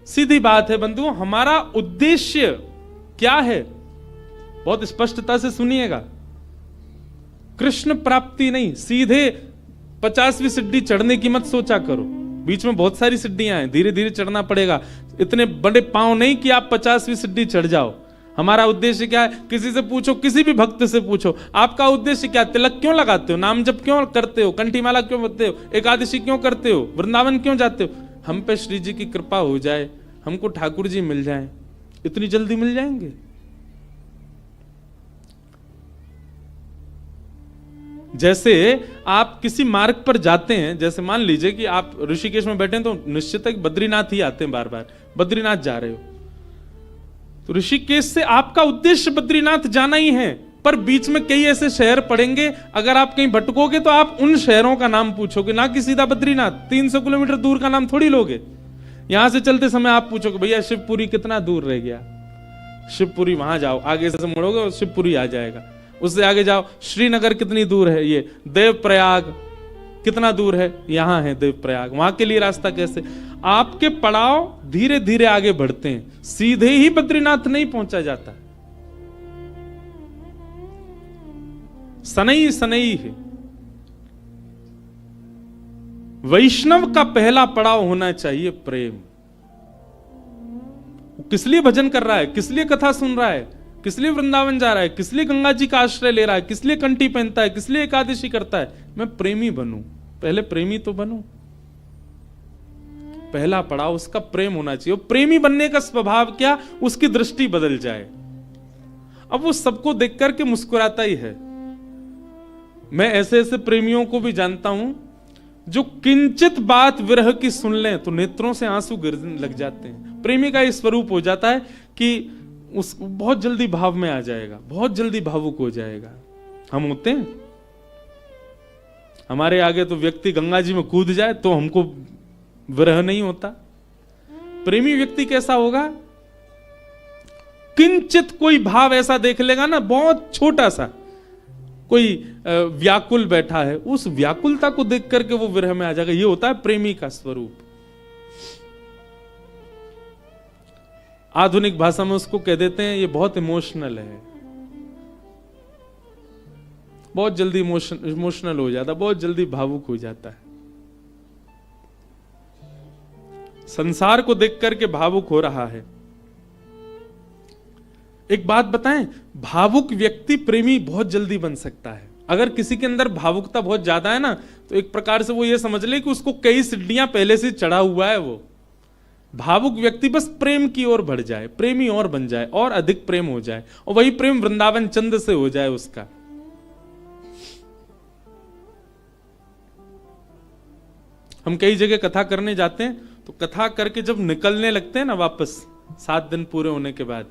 सीधी बात है बंधुओं, हमारा उद्देश्य क्या है? बहुत स्पष्टता से सुनिएगा। कृष्ण प्राप्ति नहीं, सीधे 50वीं सीढ़ी चढ़ने की मत सोचा करो। बीच में बहुत सारी सीढ़ियां हैं, धीरे धीरे चढ़ना पड़ेगा। इतने बड़े पांव नहीं कि आप 50वीं सीढ़ी चढ़ जाओ। हमारा उद्देश्य क्या है? किसी से पूछो, किसी भी भक्त से पूछो, आपका उद्देश्य क्या? तिलक क्यों लगाते हो? नाम जप क्यों करते हो? कंठी माला क्यों बदते हो? एकादशी क्यों करते हो? वृंदावन क्यों जाते हो? हम पे श्री जी की कृपा हो जाए, हमको ठाकुर जी मिल जाए। इतनी जल्दी मिल जाएंगे? जैसे आप किसी मार्ग पर जाते हैं, जैसे मान लीजिए कि आप ऋषिकेश में बैठे हैं, तो निश्चित है कि बद्रीनाथ ही आते हैं, बार बार बद्रीनाथ जा रहे हो, तो ऋषिकेश से आपका उद्देश्य बद्रीनाथ जाना ही है। पर बीच में कई ऐसे शहर पड़ेंगे, अगर आप कहीं भटकोगे तो आप उन शहरों का नाम पूछोगे, ना कि सीधा बद्रीनाथ। 300 किलोमीटर दूर का नाम थोड़ी लोगे। यहां से चलते समय आप पूछोगे, भैया शिवपुरी कितना दूर रह गया? शिवपुरी वहां जाओ, आगे से मुड़ोगे और शिवपुरी आ जाएगा। उससे आगे जाओ, श्रीनगर कितनी दूर है? ये देवप्रयाग कितना दूर है? यहां है देवप्रयाग। वहां के लिए रास्ता कैसे? आपके पड़ाव धीरे धीरे आगे बढ़ते हैं, सीधे ही बद्रीनाथ नहीं पहुंचा जाता। सनई सनई है। वैष्णव का पहला पड़ाव होना चाहिए प्रेम। किस लिए भजन कर रहा है? किस लिए कथा सुन रहा है? किस लिए वृंदावन जा रहा है? किस लिए गंगा जी का आश्रय ले रहा है? किस लिए कंठी पहनता है? किस लिए एकादशी करता है? मैं प्रेमी बनूं। पहले प्रेमी तो बनूं। पहला पड़ाव उसका प्रेम होना चाहिए। प्रेमी बनने का स्वभाव क्या? उसकी दृष्टि बदल जाए। अब वो सबको देख करके मुस्कुराता ही है। मैं ऐसे ऐसे प्रेमियों को भी जानता हूं जो किंचित बात विरह की सुन लें तो नेत्रों से आंसू गिरने लग जाते हैं। प्रेमी का ये स्वरूप हो जाता है कि उस बहुत जल्दी भाव में आ जाएगा, बहुत जल्दी भावुक हो जाएगा। हम होते हैं, हमारे आगे तो व्यक्ति गंगा जी में कूद जाए तो हमको विरह नहीं होता। प्रेमी व्यक्ति कैसा होगा? किंचित कोई भाव ऐसा देख लेगा ना, बहुत छोटा सा, कोई व्याकुल बैठा है, उस व्याकुलता को देख करके वो विरह में आ जाएगा। ये होता है प्रेमी का स्वरूप। आधुनिक भाषा में उसको कह देते हैं ये बहुत इमोशनल है, बहुत जल्दी इमोशनल हो जाता, बहुत जल्दी भावुक हो जाता है। संसार को देख करके भावुक हो रहा है। एक बात बताएं, भावुक व्यक्ति प्रेमी बहुत जल्दी बन सकता है। अगर किसी के अंदर भावुकता बहुत ज्यादा है ना, तो एक प्रकार से वो ये समझ ले कि उसको कई सीढ़ियां पहले से चढ़ा हुआ है। वो भावुक व्यक्ति बस प्रेम की ओर बढ़ जाए, प्रेमी और बन जाए, और अधिक प्रेम हो जाए, और वही प्रेम वृंदावन चंद से हो जाए उसका। हम कई जगह कथा करने जाते हैं, तो कथा करके जब निकलने लगते हैं ना वापस, 7 दिन पूरे होने के बाद,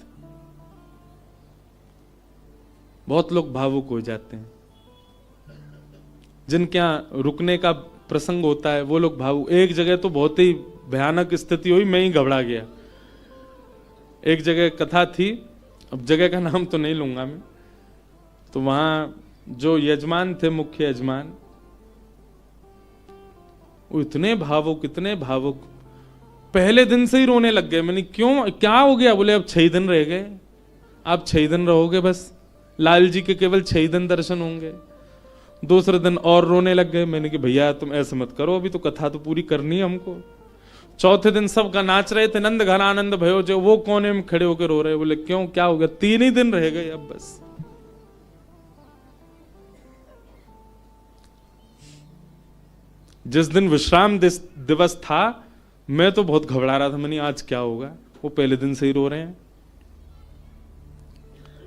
बहुत लोग भावुक हो जाते हैं। जिनके यहां रुकने का प्रसंग होता है वो लोग भावुक। एक जगह तो बहुत ही भयानक स्थिति हुई, मैं ही घबरा गया। एक जगह कथा थी, अब जगह का नाम तो नहीं लूंगा मैं, तो वहां जो यजमान थे, मुख्य यजमान, वो इतने भावुक, इतने भावुक, पहले दिन से ही रोने लग गए। मैंने क्यों, क्या हो गया? बोले अब 6 दिन रह गए, आप 6 दिन रहोगे, बस लाल जी के केवल 6 दिन दर्शन होंगे। दूसरे दिन और रोने लग गए। मैंने कि भैया तुम ऐसे मत करो, अभी तो कथा तो पूरी करनी है हमको। चौथे दिन सब का नाच रहे थे, नंद घन आनंद भयो, जो वो कोने में खड़े होकर रो रहे। बोले क्यों, क्या हो गया? 3 ही दिन रह गए अब बस। जिस दिन विश्राम दिवस था, मैं तो बहुत घबरा रहा था। मैंने आज क्या होगा, वो पहले दिन से ही रो रहे हैं।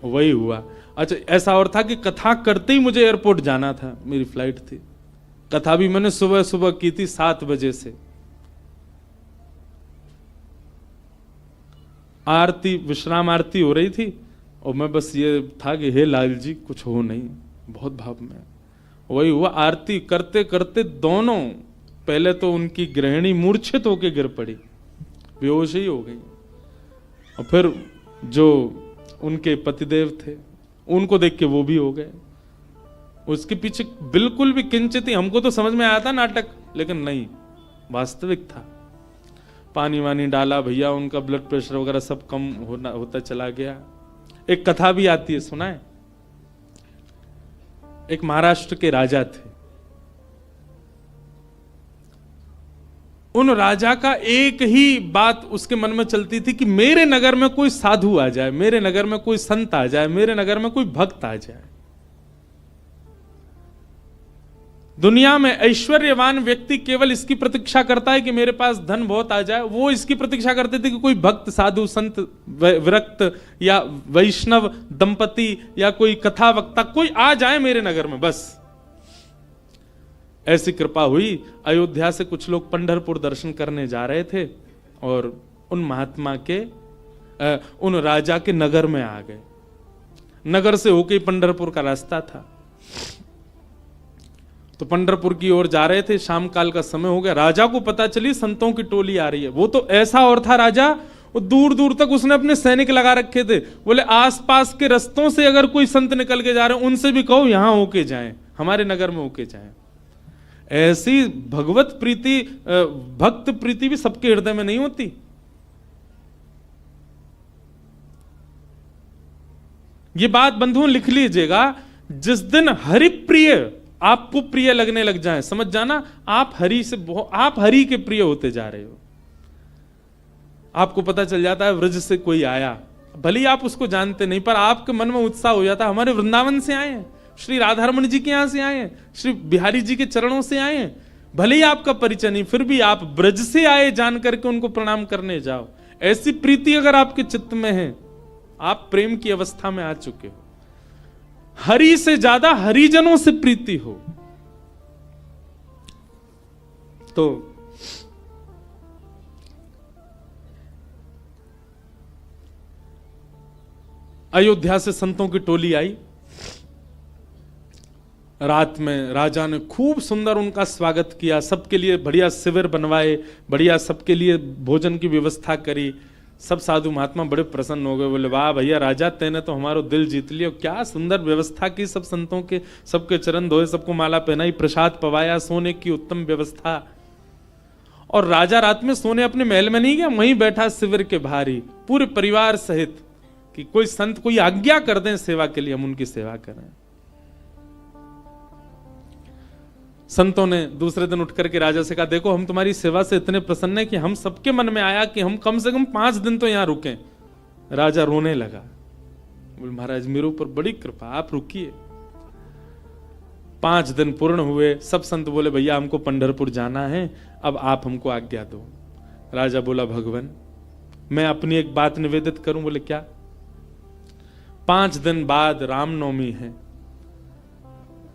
वही हुआ। अच्छा, ऐसा और था कि कथा करते ही मुझे एयरपोर्ट जाना था, मेरी फ्लाइट थी। कथा भी मैंने सुबह सुबह की थी 7 बजे से। आरती, विश्राम आरती हो रही थी, और मैं बस ये था कि हे लाल जी कुछ हो नहीं, बहुत भाव में। वही हुआ। आरती करते करते दोनों, पहले तो उनकी गृहिणी मूर्छित होकर गिर पड़ी, बेहोश ही हो गई, और फिर जो उनके पतिदेव थे उनको देख के वो भी हो गए। उसके पीछे बिल्कुल भी किंचित ही, हमको तो समझ में आया था नाटक, लेकिन नहीं, वास्तविक था। पानी वानी डाला भैया, उनका ब्लड प्रेशर वगैरह सब कम होता चला गया। एक कथा भी आती है, सुना है? एक महाराष्ट्र के राजा थे। उन राजा का एक ही बात उसके मन में चलती थी कि मेरे नगर में कोई साधु आ जाए, मेरे नगर में कोई संत आ जाए, मेरे नगर में कोई भक्त आ जाए। दुनिया में ऐश्वर्यवान व्यक्ति केवल इसकी प्रतीक्षा करता है कि मेरे पास धन बहुत आ जाए। वो इसकी प्रतीक्षा करते थे कि कोई भक्त, साधु, संत, विरक्त या वैष्णव दंपति या कोई कथा वक्ता कोई आ जाए मेरे नगर में, बस। ऐसी कृपा हुई, अयोध्या से कुछ लोग पंढरपुर दर्शन करने जा रहे थे और उन महात्मा के उन राजा के नगर में आ गए। नगर से होके पंढरपुर का रास्ता था, तो पंढरपुर की ओर जा रहे थे। शाम काल का समय हो गया। राजा को पता चली संतों की टोली आ रही है। वो तो ऐसा और था राजा, वो दूर दूर तक उसने अपने सैनिक लगा रखे थे। बोले आसपास के रस्तों से अगर कोई संत निकल के जा रहे हैं, उनसे भी कहो यहां होके जाएं, हमारे नगर में होके जाएं। ऐसी भगवत प्रीति, भक्त प्रीति भी सबके हृदय में नहीं होती। ये बात बंधुओं लिख लीजिएगा, जिस दिन हरिप्रिय आपको प्रिय लगने लग जाए, समझ जाना आप हरि के प्रिय होते जा रहे हो। आपको पता चल जाता है व्रज से कोई आया, भले ही आप उसको जानते नहीं, पर आपके मन में उत्साह हो जाता है, हमारे वृंदावन से आए हैं, श्री राधारमण जी के यहां से आए हैं, श्री बिहारी जी के चरणों से आए हैं। भले ही आपका परिचय नहीं, फिर भी आप ब्रज से आए जान करके उनको प्रणाम करने जाओ। ऐसी प्रीति अगर आपके चित्त में है, आप प्रेम की अवस्था में आ चुके हो। हरि से ज्यादा हरिजनों से प्रीति हो तो अयोध्या से संतों की टोली आई। रात में राजा ने खूब सुंदर उनका स्वागत किया, सबके लिए बढ़िया शिविर बनवाए, बढ़िया सबके लिए भोजन की व्यवस्था करी। सब साधु महात्मा बड़े प्रसन्न हो गए, बोले वाह भैया राजा, तेने तो हमारो दिल जीत लिया, क्या सुंदर व्यवस्था की, सब संतों के सबके चरण धोए, सबको माला पहनाई, प्रसाद पवाया, सोने की उत्तम व्यवस्था। और राजा रात में सोने अपने महल में नहीं गया, वहीं बैठा शिविर के बाहर ही पूरे परिवार सहित, कि कोई संत कोई आज्ञा कर दें सेवा के लिए, हम उनकी सेवा करें। संतों ने दूसरे दिन उठ करके राजा से कहा, देखो हम तुम्हारी सेवा से इतने प्रसन्न हैं कि हम सबके मन में आया कि हम कम से कम 5 दिन तो यहां रुकें। राजा रोने लगा, बोले महाराज मेरे ऊपर बड़ी कृपा, आप रुकिए। 5 दिन पूर्ण हुए। सब संत बोले भैया हमको पंढरपुर जाना है, अब आप हमको आज्ञा दो। राजा बोला भगवान मैं अपनी एक बात निवेदित करूं। बोले क्या? 5 दिन बाद रामनवमी है,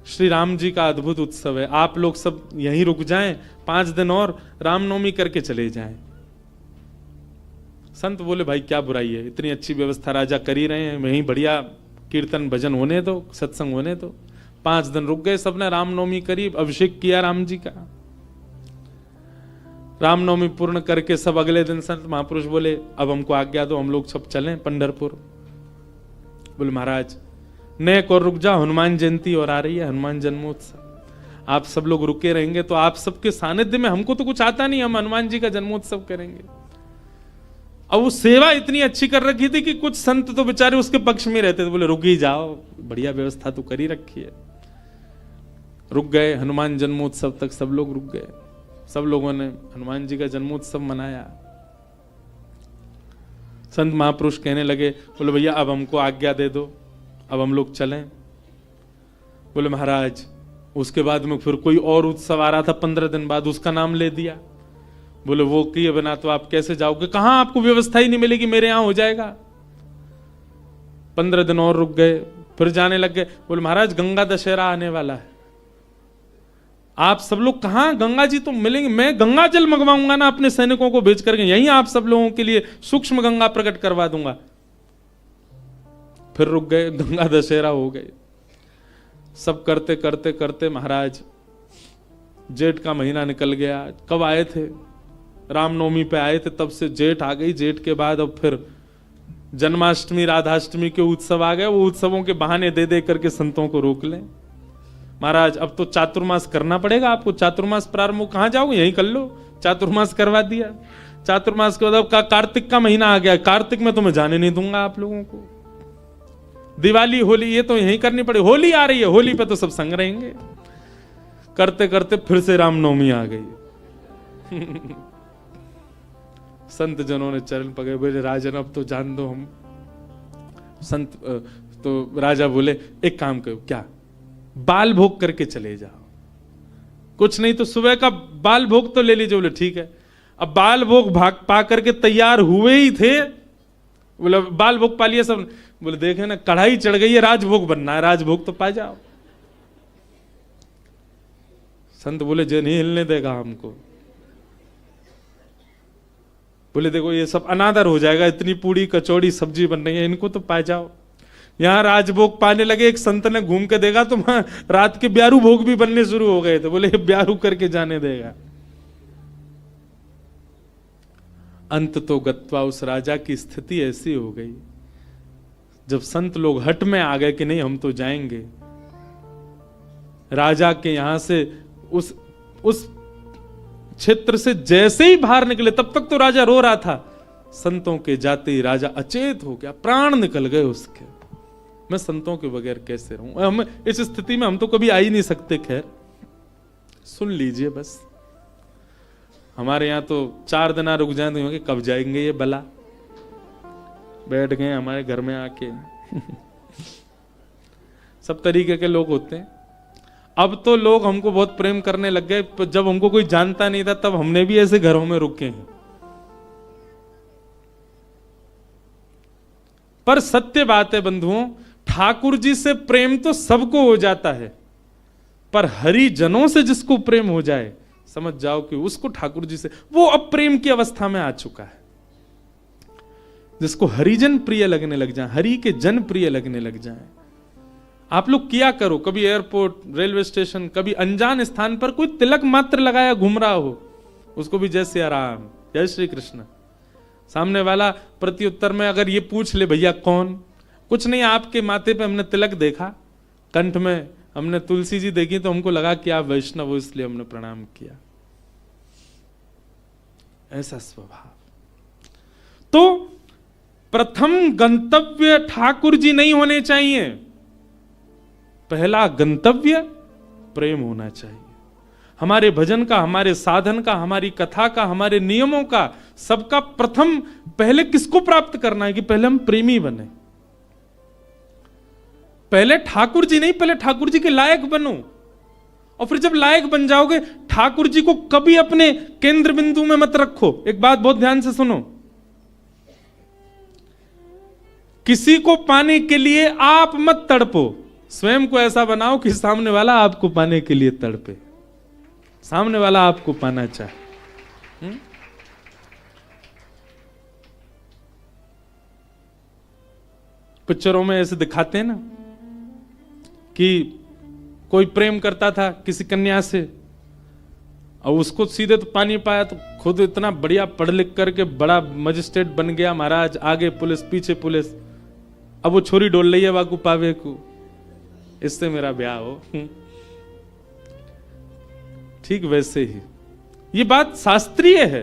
श्री राम जी का अद्भुत उत्सव है, आप लोग सब यहीं रुक जाएं, 5 दिन और रामनवमी करके चले जाएं। संत बोले भाई क्या बुराई है, इतनी अच्छी व्यवस्था राजा कर ही रहे हैं, वहीं बढ़िया कीर्तन भजन होने दो, सत्संग होने दो। 5 दिन रुक गए, सबने रामनवमी करी, अभिषेक किया राम जी का। रामनवमी पूर्ण करके सब अगले दिन संत महापुरुष बोले अब हमको आज्ञा दो, हम लोग सब चलें पंढरपुर। बोले महाराज नेक और रुक जा, हनुमान जयंती और आ रही है, हनुमान जन्मोत्सव, आप सब लोग रुके रहेंगे तो आप सबके सानिध्य में, हमको तो कुछ आता नहीं, हम हनुमान जी का जन्मोत्सव करेंगे। अब वो सेवा इतनी अच्छी कर रखी थी कि कुछ संत तो बेचारे उसके पक्ष में रहते थे, बोले रुक ही जाओ, बढ़िया व्यवस्था तो करी रखी है। रुक गए, हनुमान जन्मोत्सव तक सब लोग रुक गए, सब लोगों ने हनुमान जी का जन्मोत्सव मनाया। संत महापुरुष कहने लगे, बोले भैया अब हमको आज्ञा दे दो, अब हम लोग चलें। बोले महाराज उसके बाद में फिर कोई और उत्सव आ रहा था 15 दिन बाद, उसका नाम ले दिया। बोले वो किए बिना तो आप कैसे जाओगे, कहां आपको व्यवस्था ही नहीं मिलेगी, मेरे यहां हो जाएगा। 15 दिन और रुक गए, फिर जाने लग गए। बोले महाराज गंगा दशहरा आने वाला है, आप सब लोग कहां, गंगा जी तो मिलेंगे, मैं गंगा जल मंगवाऊंगा ना अपने सैनिकों को भेज करके, यहीं आप सब लोगों के लिए सूक्ष्म गंगा प्रकट करवा दूंगा। फिर रुक गए, गंगा दशहरा हो गए। सब करते करते करते महाराज जेठ का महीना निकल गया। कब आए थे? रामनवमी पे आए थे, तब से जेठ आ गई। जेठ के बाद अब फिर जन्माष्टमी राधाष्टमी के उत्सव आ गए। वो उत्सवों के बहाने दे दे करके संतों को रोक लें। महाराज अब तो चातुर्मास करना पड़ेगा आपको, चातुर्मास प्रारंभ, कहां जाओगे, यहीं कर लो। चातुर्मास करवा दिया। चातुर्मास के बाद कार्तिक का महीना आ गया, कार्तिक में तो मैं जाने नहीं दूंगा आप लोगों को। दिवाली होली ये तो यहीं करनी पड़े, होली आ रही है, होली पे तो सब संग रहेंगे। करते करते फिर से रामनवमी आ गई। संत जनों ने चरण पकड़े, बोले राजन अब तो जान दो हम। संत तो राजा बोले एक काम करो, क्या बाल भोग करके चले जाओ, कुछ नहीं तो सुबह का बाल भोग तो ले लीजिए। बोले ठीक है। अब बाल भोग भाग पा करके तैयार हुए ही थे, बोले बाल भोग पा लिया सब। बोले देखे ना कढ़ाई चढ़ गई है, राजभोग बनना है, राजभोग तो पा जाओ। संत बोले जे नहीं हिलने देगा हमको। बोले देखो ये सब अनादर हो जाएगा, इतनी पूड़ी कचौड़ी सब्जी बन रही है, इनको तो पा जाओ। यहां राजभोग पाने लगे, एक संत ने घूम के देखा तो वहां रात के ब्यारू भोग भी बनने शुरू हो गए थे। बोले ब्यारू करके जाने देगा। अंत तो गत्वा उस राजा की स्थिति ऐसी हो गई, जब संत लोग हट में आ गए कि नहीं हम तो जाएंगे, राजा के यहां से उस क्षेत्र से जैसे ही बाहर निकले, तब तक तो राजा रो रहा था, संतों के जाते ही राजा अचेत हो गया, प्राण निकल गए उसके। मैं संतों के बगैर कैसे रहूं? हम इस स्थिति में हम तो कभी आ ही नहीं सकते। खैर सुन लीजिए, बस हमारे यहां तो 4 दिन रुक जाए तो कब जाएंगे ये बला, बैठ गए हमारे घर में आके। सब तरीके के लोग होते हैं। अब तो लोग हमको बहुत प्रेम करने लग गए, जब हमको कोई जानता नहीं था तब हमने भी ऐसे घरों में रुके हैं। पर सत्य बात है बंधुओं, ठाकुर जी से प्रेम तो सबको हो जाता है, पर हरिजनों से जिसको प्रेम हो जाए, समझ जाओ कि उसको ठाकुर जी से, वो अब प्रेम की अवस्था में आ चुका है। जिसको हरिजन प्रिय लगने लग जाए, हरि के जन प्रिय लगने लग जाए। आप लोग किया करो, कभी एयरपोर्ट, रेलवे स्टेशन, कभी अनजान स्थान पर कोई तिलक मात्र लगाया घूम रहा हो, उसको भी जय सिया राम, जय श्री कृष्ण। सामने वाला प्रत्युत्तर में अगर ये पूछ ले भैया कौन, कुछ नहीं आपके माथे पे हमने तिलक देखा, कंठ में हमने तुलसी जी देखी तो हमको लगा कि आप वैष्णव हो इसलिए हमने प्रणाम किया। ऐसा स्वभाव। तो प्रथम गंतव्य ठाकुर जी नहीं होने चाहिए, पहला गंतव्य प्रेम होना चाहिए। हमारे भजन का, हमारे साधन का, हमारी कथा का, हमारे नियमों का, सबका प्रथम पहले किसको प्राप्त करना है कि पहले हम प्रेमी बने। पहले ठाकुर जी नहीं, पहले ठाकुर जी के लायक बनो, और फिर जब लायक बन जाओगे, ठाकुर जी को कभी अपने केंद्र बिंदु में मत रखो। एक बात बहुत ध्यान से सुनो, किसी को पाने के लिए आप मत तड़पो, स्वयं को ऐसा बनाओ कि सामने वाला आपको पाने के लिए तड़पे, सामने वाला आपको पाना चाहे। पिक्चरों में ऐसे दिखाते हैं ना कि कोई प्रेम करता था किसी कन्या से और उसको सीधे तो पानी पाया, तो खुद इतना बढ़िया पढ़ लिख करके बड़ा मजिस्ट्रेट बन गया महाराज, आगे पुलिस पीछे पुलिस, अब वो छोरी डोल रही है वाकू पावे को, इससे मेरा ब्याह हो। ठीक वैसे ही ये बात शास्त्रीय है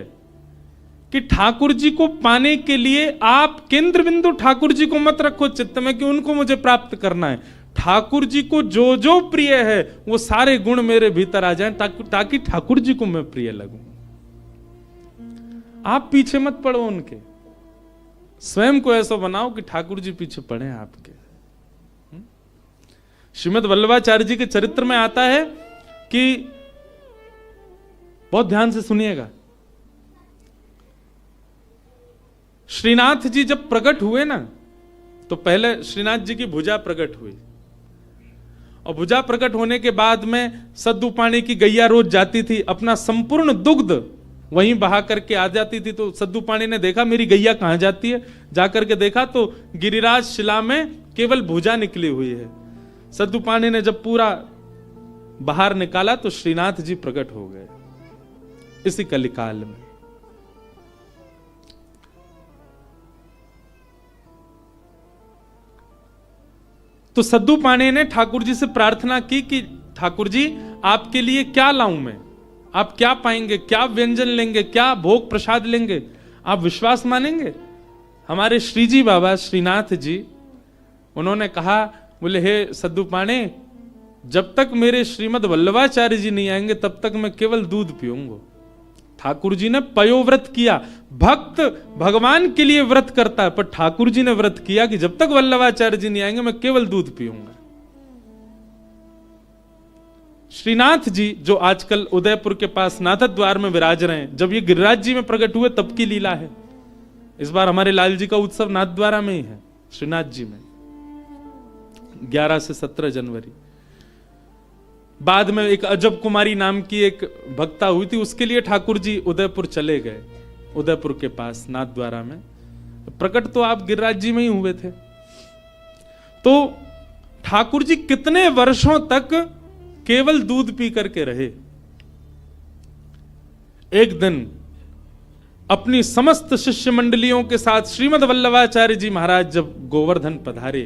कि ठाकुर जी को पाने के लिए आप केंद्र बिंदु ठाकुर जी को मत रखो चित्त में कि उनको मुझे प्राप्त करना है। ठाकुर जी को जो जो प्रिय है वो सारे गुण मेरे भीतर आ जाएं ताकि ठाकुर जी को मैं प्रिय लगूं। आप पीछे मत पड़ो उनके, स्वयं को ऐसा बनाओ कि ठाकुर जी पीछे पड़े आपके। श्रीमद् वल्लभाचार्य जी के चरित्र में आता है कि, बहुत ध्यान से सुनिएगा, श्रीनाथ जी जब प्रकट हुए ना, तो पहले श्रीनाथ जी की भुजा प्रकट हुई, और भुजा प्रकट होने के बाद में सद्दू पानी की गैया रोज जाती थी, अपना संपूर्ण दुग्ध वहीं बहा करके आ जाती थी। तो सद्दू पानी ने देखा मेरी गैया कहां जाती है, जाकर के देखा तो गिरिराज शिला में केवल भुजा निकली हुई है। सद्दू पानी ने जब पूरा बाहर निकाला तो श्रीनाथ जी प्रकट हो गए इसी कलिकाल में। तो सद्दू पानी ने ठाकुर जी से प्रार्थना की कि ठाकुर जी आपके लिए क्या लाऊं मैं, आप क्या पाएंगे, क्या व्यंजन लेंगे, क्या भोग प्रसाद लेंगे, आप विश्वास मानेंगे? हमारे श्रीजी बाबा श्रीनाथ जी, उन्होंने कहा, बोले हे सद्दू पाणे, जब तक मेरे श्रीमद वल्लभाचार्य जी नहीं आएंगे तब तक मैं केवल दूध पीऊंगा। ठाकुर जी ने पयोव्रत किया। भक्त भगवान के लिए व्रत करता है, पर ठाकुर जी ने व्रत किया कि जब तक वल्लभाचार्य जी नहीं आएंगे मैं केवल दूध पीऊंगा। श्रीनाथ जी जो आजकल उदयपुर के पास नाथद्वार में विराज रहे हैं, जब ये गिरिराज जी में प्रकट हुए तब की लीला है। इस बार हमारे लाल जी का उत्सव नाथद्वारा में ही है, श्रीनाथ जी में, 11 से 17 जनवरी। बाद में एक अजब कुमारी नाम की एक भक्ता हुई थी, उसके लिए ठाकुर जी उदयपुर चले गए, उदयपुर के पास नाथद्वारा में। प्रकट तो आप गिरिराज जी में ही हुए थे। तो ठाकुर जी कितने वर्षों तक केवल दूध पी करके रहे। एक दिन अपनी समस्त शिष्य मंडलियों के साथ श्रीमद वल्लभाचार्य जी महाराज जब गोवर्धन पधारे,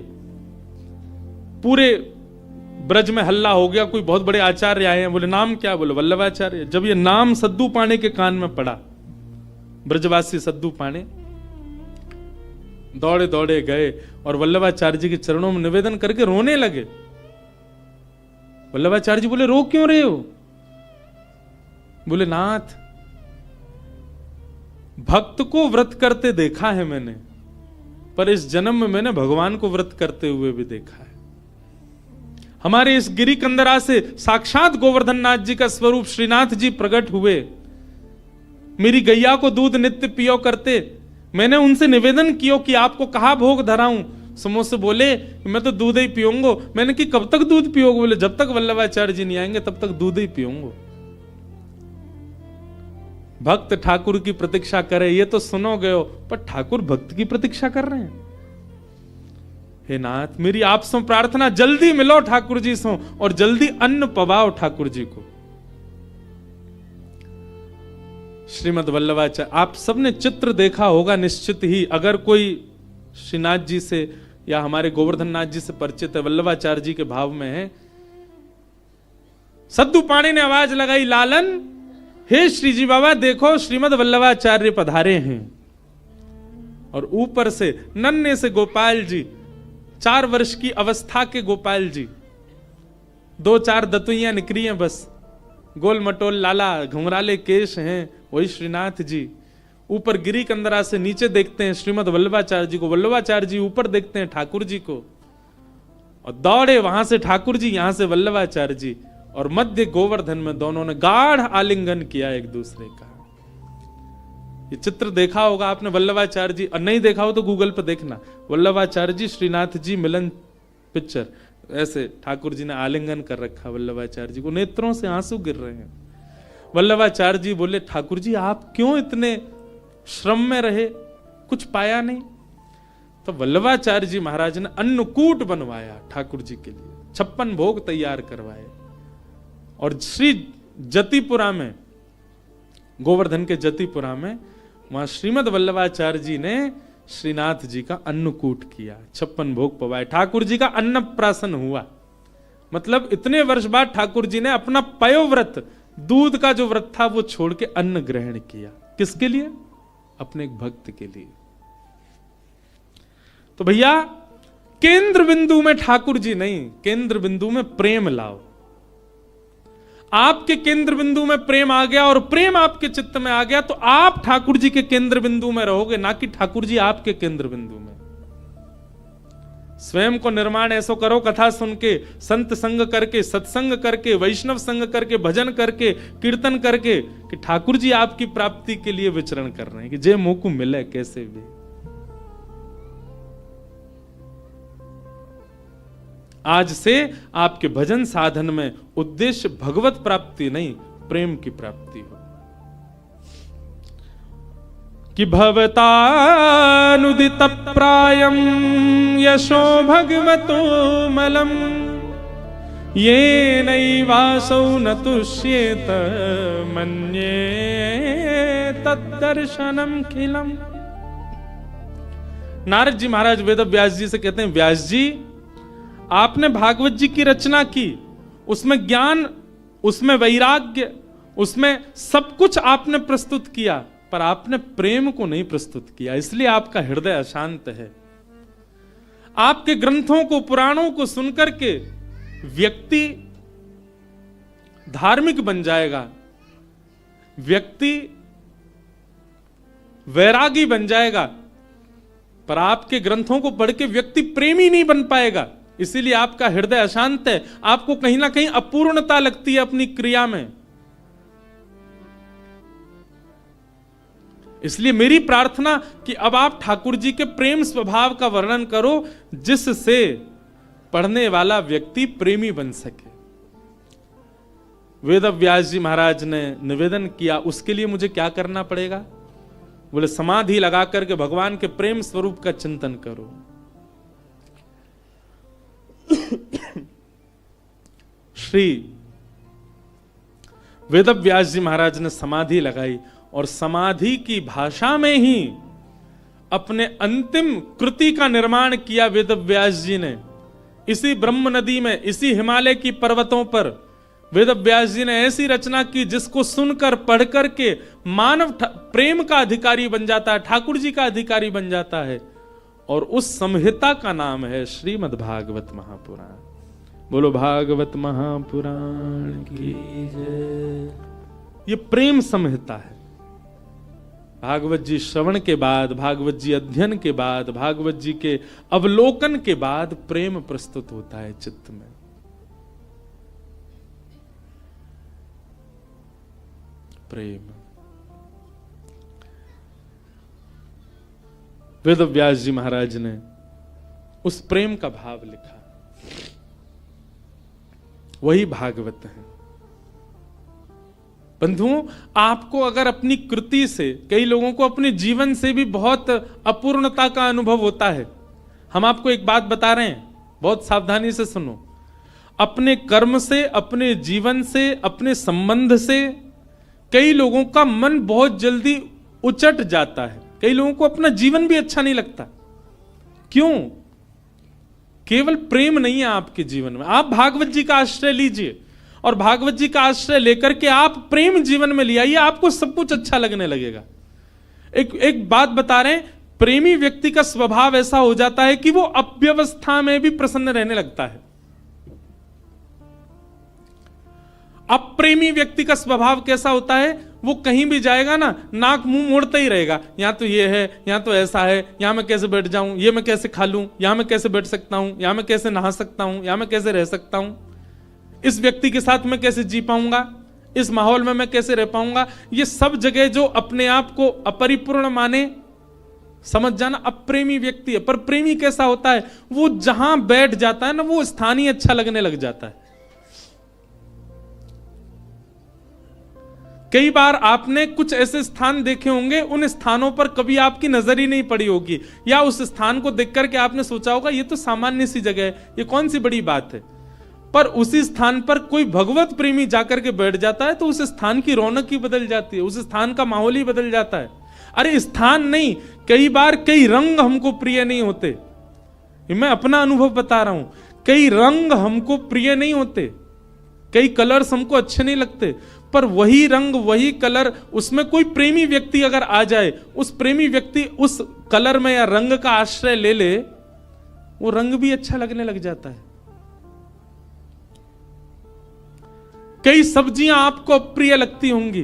पूरे ब्रज में हल्ला हो गया, कोई बहुत बड़े आचार्य आए हैं। बोले नाम क्या? बोले वल्लभाचार्य। जब ये नाम सद्दू पाणे के कान में पड़ा, ब्रजवासी सद्दू पाणे दौड़े दौड़े गए और वल्लभाचार्य जी के चरणों में निवेदन करके रोने लगे। वल्लभाचार्य जी बोले रो क्यों रहे हो? बोले नाथ, भक्त को व्रत करते देखा है मैंने, पर इस जन्म में मैंने भगवान को व्रत करते हुए भी देखा है। हमारे इस गिरी कंदरा से साक्षात गोवर्धन नाथ जी का स्वरूप श्रीनाथ जी प्रकट हुए। मेरी गैया को दूध नित्य पियो करते, मैंने उनसे निवेदन किया कि आपको कहा भोग धराऊं। समोसे बोले मैं तो दूध ही पीऊंगा। मैंने कि कब तक दूध पियोगे? बोले जब तक वल्लभाचार्य जी नहीं आएंगे तब तक दूध ही पीऊंगा। भक्त ठाकुर की प्रतीक्षा करे ये तो सुनोगे हो, पर ठाकुर भक्त की प्रतीक्षा कर रहे हैं। हे नाथ, मेरी आपसे प्रार्थना, जल्दी मिलो ठाकुर जी से और जल्दी अन्न पवाओ ठाकुर जी को। श्रीमद वल्लभाचार्य, आप सबने चित्र देखा होगा निश्चित ही, अगर कोई श्रीनाथ जी से या हमारे गोवर्धन नाथ जी से परिचित है, वल्लभाचार्य जी के भाव में है। सद्दू पाणे ने आवाज लगाई, लालन, हे श्रीजी बाबा देखो श्रीमद वल्लभाचार्य पधारे हैं। और ऊपर से नन्हे से गोपाल जी, 4 वर्ष की अवस्था के गोपाल जी, 2-4 दतुइयां निकली हैं बस, गोल मटोल लाला, घुंघराले केश हैं, वही श्रीनाथ जी। ऊपर गिरी कंदरा से नीचे देखते हैं श्रीमद वल्लभाचार्य जी को, वल्लभाचार्य जी ऊपर देखते हैं ठाकुर जी को, और दौड़े वहां से ठाकुर जी, यहां से वल्लभाचार्य जी, और मध्य गोवर्धन में दोनों ने गाढ़ आलिंगन किया एक दूसरे का। ये चित्र देखा होगा आपने वल्लभाचार्य जी, और नहीं देखा हो तो गूगल पर देखना, वल्लभाचार्य जी श्रीनाथ जी मिलन पिक्चर, ऐसे ठाकुर जी ने आलिंगन कर रखा वल्लभाचार्य जी को, नेत्रों से आंसू गिर रहे हैं। वल्लभाचार्य जी बोले ठाकुर जी आप क्यों इतने श्रम में रहे, कुछ पाया नहीं? तो वल्लभाचार्य जी महाराज ने अन्नकूट बनवाया ठाकुर जी के लिए, 56 भोग तैयार करवाए, और श्री जतिपुरा में, गोवर्धन के जतिपुरा में, वहां श्रीमद वल्लभाचार्य जी ने श्रीनाथ जी का अन्नकूट किया, 56 भोग पवाए, ठाकुर जी का अन्नप्राशन हुआ। मतलब इतने वर्ष बाद ठाकुर जी ने अपना पयोव्रत, दूध का जो व्रत था वो छोड़ के अन्न ग्रहण किया। किसके लिए? अपने एक भक्त के लिए। तो भैया केंद्र बिंदु में ठाकुर जी नहीं, केंद्र बिंदु में प्रेम लाओ। आपके केंद्र बिंदु में प्रेम आ गया और प्रेम आपके चित्त में आ गया तो आप ठाकुर जी के केंद्र बिंदु में रहोगे, ना कि ठाकुर जी आपके केंद्र बिंदु में। स्वयं को निर्माण ऐसो करो, कथा सुन के, संत संग करके, सत्संग करके, वैष्णव संग करके, भजन करके, कीर्तन करके, कि ठाकुर जी आपकी प्राप्ति के लिए विचरण कर रहे हैं, कि जे मुंह को मिले कैसे भी। आज से आपके भजन साधन में उद्देश्य भगवत प्राप्ति नहीं, प्रेम की प्राप्ति हो। कि भवतानुदित प्रायम यशो भगवतो मलम ये नैवासौ न तुष्येत मन्ये तद्दर्शनम खिलम। नारद जी महाराज वेद व्यास जी से कहते हैं, व्यास जी आपने भागवत जी की रचना की, उसमें ज्ञान, उसमें वैराग्य उसमें सब कुछ आपने प्रस्तुत किया, पर आपने प्रेम को नहीं प्रस्तुत किया, इसलिए आपका हृदय अशांत है। आपके ग्रंथों को, पुराणों को सुनकर के व्यक्ति धार्मिक बन जाएगा, व्यक्ति वैरागी बन जाएगा, पर आपके ग्रंथों को पढ़ के व्यक्ति प्रेमी नहीं बन पाएगा। इसीलिए आपका हृदय अशांत है, आपको कहीं ना कहीं अपूर्णता लगती है अपनी क्रिया में। इसलिए मेरी प्रार्थना कि अब आप ठाकुर जी के प्रेम स्वभाव का वर्णन करो, जिससे पढ़ने वाला व्यक्ति प्रेमी बन सके। वेद व्यास जी महाराज ने निवेदन किया, उसके लिए मुझे क्या करना पड़ेगा? बोले समाधि लगा करके भगवान के प्रेम स्वरूप का चिंतन करो। श्री वेद व्यास जी महाराज ने समाधि लगाई और समाधि की भाषा में ही अपने अंतिम कृति का निर्माण किया वेद व्यास जी ने। इसी ब्रह्म नदी में, इसी हिमालय की पर्वतों पर वेद व्यास जी ने ऐसी रचना की जिसको सुनकर पढ़कर के मानव प्रेम का अधिकारी बन जाता है, ठाकुर जी का अधिकारी बन जाता है। और उस संहिता का नाम है श्रीमद् भागवत महापुराण। बोलो भागवत महापुराण की जय। ये प्रेम संहिता है। भागवत जी श्रवण के बाद, भागवत जी अध्ययन के बाद, भागवत जी के अवलोकन के बाद प्रेम प्रस्तुत होता है चित्त में। प्रेम। वेद व्यास जी महाराज ने उस प्रेम का भाव लिखा, वही भागवत है। बंधुओं, आपको अगर अपनी कृति से, कई लोगों को अपने जीवन से भी बहुत अपूर्णता का अनुभव होता है। हम आपको एक बात बता रहे हैं, बहुत सावधानी से सुनो। अपने कर्म से, अपने जीवन से, अपने संबंध से कई लोगों का मन बहुत जल्दी उचट जाता है। कई लोगों को अपना जीवन भी अच्छा नहीं लगता। क्यों? केवल प्रेम नहीं है आपके जीवन में। आप भागवत जी का आश्रय लीजिए और भागवत जी का आश्रय लेकर के आप प्रेम जीवन में ले आइए, आपको सब कुछ अच्छा लगने लगेगा। एक बात बता रहे हैं, प्रेमी व्यक्ति का स्वभाव ऐसा हो जाता है कि वो अव्यवस्था में भी प्रसन्न रहने लगता है। अप्रेमी व्यक्ति का स्वभाव कैसा होता है? वो कहीं भी जाएगा ना, नाक मुंह मोड़ता ही रहेगा। यहां तो ये है, यहां तो ऐसा है, यहां मैं कैसे बैठ जाऊं, ये मैं कैसे खा लूं, यहां मैं कैसे बैठ सकता हूं, यहां मैं कैसे नहा सकता हूं, यहां मैं कैसे रह सकता हूं, इस व्यक्ति के साथ मैं कैसे जी पाऊंगा, इस माहौल में मैं कैसे रह पाऊंगा। ये सब जगह जो अपने आप को अपरिपूर्ण माने, समझ जाना अप्रेमी व्यक्ति है। पर प्रेमी कैसा होता है? वो जहां बैठ जाता है ना, वो स्थान ही अच्छा लगने लग जाता है। कई बार आपने कुछ ऐसे स्थान देखे होंगे, उन स्थानों पर कभी आपकी नजर ही नहीं पड़ी होगी, या उस स्थान को देख करके आपने सोचा होगा ये तो सामान्य सी जगह है, ये कौन सी बड़ी बात है। पर उसी स्थान पर कोई भगवत प्रेमी जाकर के बैठ जाता है तो उस स्थान की रौनक ही बदल जाती है, उस स्थान का माहौल ही बदल जाता है। अरे स्थान नहीं, कई बार कई रंग हमको प्रिय नहीं होते। मैं अपना अनुभव बता रहा हूं, कई रंग हमको प्रिय नहीं होते, कई कलर्स हमको अच्छे नहीं लगते, पर वही रंग, वही कलर, उसमें कोई प्रेमी व्यक्ति अगर आ जाए, उस प्रेमी व्यक्ति उस कलर में या रंग का आश्रय ले ले, वो रंग भी अच्छा लगने लग जाता है। कई सब्जियां आपको अप्रिय लगती होंगी,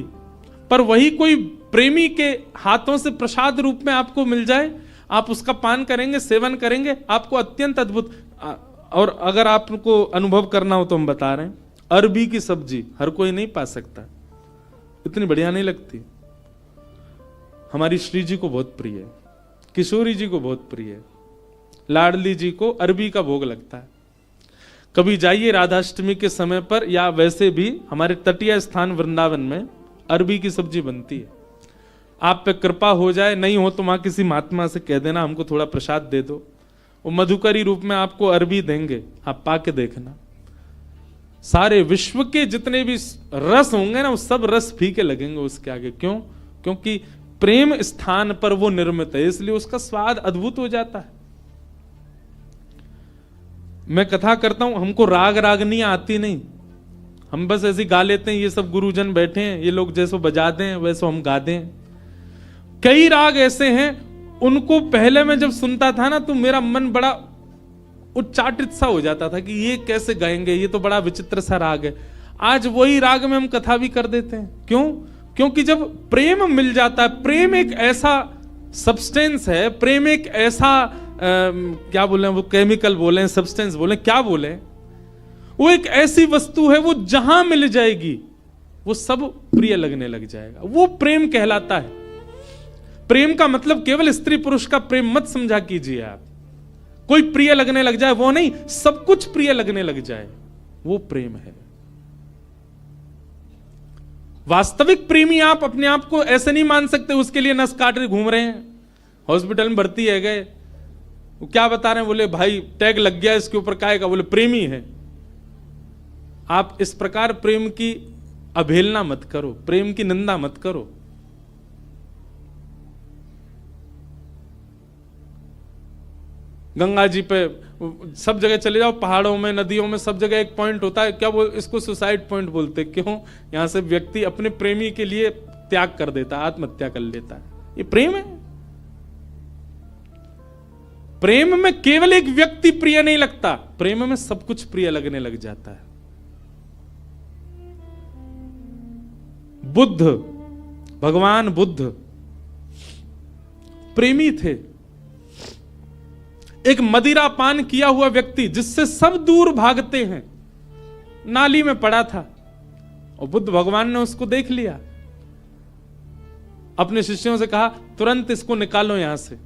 पर वही कोई प्रेमी के हाथों से प्रसाद रूप में आपको मिल जाए, आप उसका पान करेंगे, सेवन करेंगे, आपको अत्यंत अद्भुत। और अगर आपको अनुभव करना हो तो हम बता रहे हैं, अरबी की सब्जी हर कोई नहीं पा सकता, इतनी बढ़िया नहीं लगती। हमारी श्री जी को बहुत प्रिय है, किशोरी जी को बहुत प्रिय है, लाडली जी को अरबी का भोग लगता है। कभी जाइए राधाष्टमी के समय पर, या वैसे भी हमारे तटीय स्थान वृंदावन में अरबी की सब्जी बनती है। आप पे कृपा हो जाए, नहीं हो तो वहां किसी महात्मा से कह देना हमको थोड़ा प्रसाद दे दो, वो मधुकरी रूप में आपको अरबी देंगे, आप पाके देखना। सारे विश्व के जितने भी रस होंगे ना, वो सब रस फीके लगेंगे उसके आगे। क्यों? क्योंकि प्रेम स्थान पर वो निर्मित है, इसलिए उसका स्वाद अद्भुत हो जाता है। मैं कथा करता हूं, हमको राग रागनी आती नहीं, हम बस ऐसे गा लेते हैं, ये सब गुरुजन बैठे हैं, ये लोग जैसो बजा दें वैसो हम गा दें। कई राग ऐसे हैं, उनको पहले मैं जब सुनता था ना तो मेरा मन बड़ा उच्चाटित सा हो जाता था कि ये कैसे गाएंगे, ये तो बड़ा विचित्र सा राग है। आज वही राग में हम कथा भी कर देते हैं। क्यों? क्योंकि जब प्रेम मिल जाता है, प्रेम एक ऐसा सब्सटेंस है, प्रेम एक ऐसा क्या बोले वो, केमिकल बोले, सब्सटेंस बोले, क्या बोले, वो एक ऐसी वस्तु है, वो जहां मिल जाएगी वो सब प्रिय लगने लग जाएगा। वो प्रेम कहलाता है। प्रेम का मतलब केवल स्त्री पुरुष का प्रेम मत समझा कीजिए आप। कोई प्रिय लगने लग जाए वो नहीं, सब कुछ प्रिय लगने लग जाए, वो प्रेम है। वास्तविक प्रेमी आप अपने आप को ऐसे नहीं मान सकते, उसके लिए नस काट रहे घूम रहे हैं, हॉस्पिटल में भर्ती है गए, वो क्या बता रहे हैं, बोले भाई टैग लग गया इसके ऊपर, काहे का, बोले प्रेमी है। आप इस प्रकार प्रेम की अवहेलना मत करो, प्रेम की निंदा मत करो। गंगा जी पे सब जगह चले जाओ, पहाड़ों में, नदियों में, सब जगह एक पॉइंट होता है, क्या बोल, इसको सुसाइड पॉइंट बोलते। क्यों? यहां से व्यक्ति अपने प्रेमी के लिए त्याग कर देता है, आत्महत्या कर लेता है। ये प्रेम है। प्रेम में केवल एक व्यक्ति प्रिय नहीं लगता, प्रेम में सब कुछ प्रिय लगने लग जाता है। बुद्ध, भगवान बुद्ध प्रेमी थे। एक मदिरा पान किया हुआ व्यक्ति जिससे सब दूर भागते हैं, नाली में पड़ा था और बुद्ध भगवान ने उसको देख लिया। अपने शिष्यों से कहा तुरंत इसको निकालो यहां से।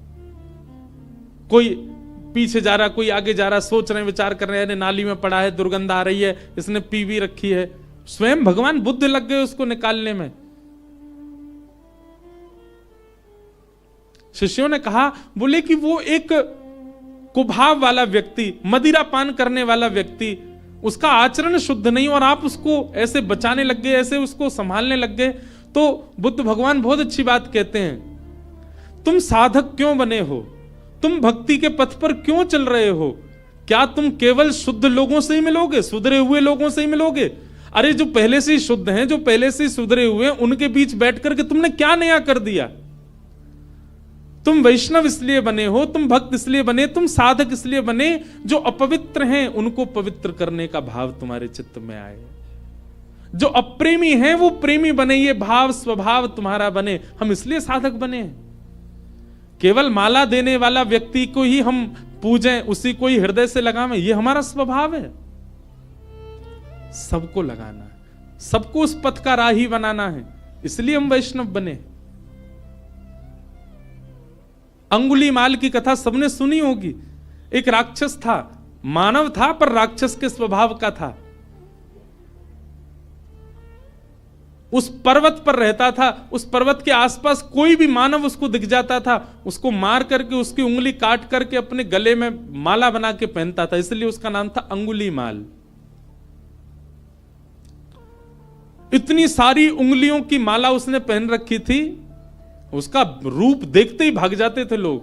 कोई पीछे जा रहा, कोई आगे जा रहा, सोच रहे हैं, विचार कर रहे हैं, नाली में पड़ा है, दुर्गंध आ रही है, इसने पी भी रखी है। स्वयं भगवान बुद्ध लग गए उसको निकालने में। शिष्यों ने कहा, बोले कि वो एक कुभाव वाला व्यक्ति, मदिरा पान करने वाला व्यक्ति, उसका आचरण शुद्ध नहीं, और आप उसको ऐसे बचाने लग गए, ऐसे उसको संभालने लग गए। तो बुद्ध भगवान बहुत अच्छी बात कहते हैं, तुम साधक क्यों बने हो, तुम भक्ति के पथ पर क्यों चल रहे हो? क्या तुम केवल शुद्ध लोगों से ही मिलोगे, सुधरे हुए लोगों से ही मिलोगे? अरे जो पहले से ही शुद्ध हैं, जो पहले से ही सुधरे हुए हैं, उनके बीच बैठ करके तुमने क्या नया कर दिया? तुम वैष्णव इसलिए बने हो, तुम भक्त इसलिए बने, तुम साधक इसलिए बने, जो अपवित्र हैं उनको पवित्र करने का भाव तुम्हारे चित्त में आए। जो अप्रेमी हैं वो प्रेमी बने, ये भाव स्वभाव तुम्हारा बने। हम इसलिए साधक बने। केवल माला देने वाला व्यक्ति को ही हम पूजें, उसी को ही हृदय से लगावें, ये हमारा स्वभाव है। सबको लगाना है, सबको उस पथ का राही बनाना है, इसलिए हम वैष्णव बने। अंगुलीमाल की कथा सबने सुनी होगी। एक राक्षस था, मानव था पर राक्षस के स्वभाव का था। उस पर्वत पर रहता था, उस पर्वत के आसपास कोई भी मानव उसको दिख जाता था, उसको मार करके उसकी उंगली काट करके अपने गले में माला बना के पहनता था, इसलिए उसका नाम था अंगुलीमाल। इतनी सारी उंगलियों की माला उसने पहन रखी थी, उसका रूप देखते ही भाग जाते थे लोग।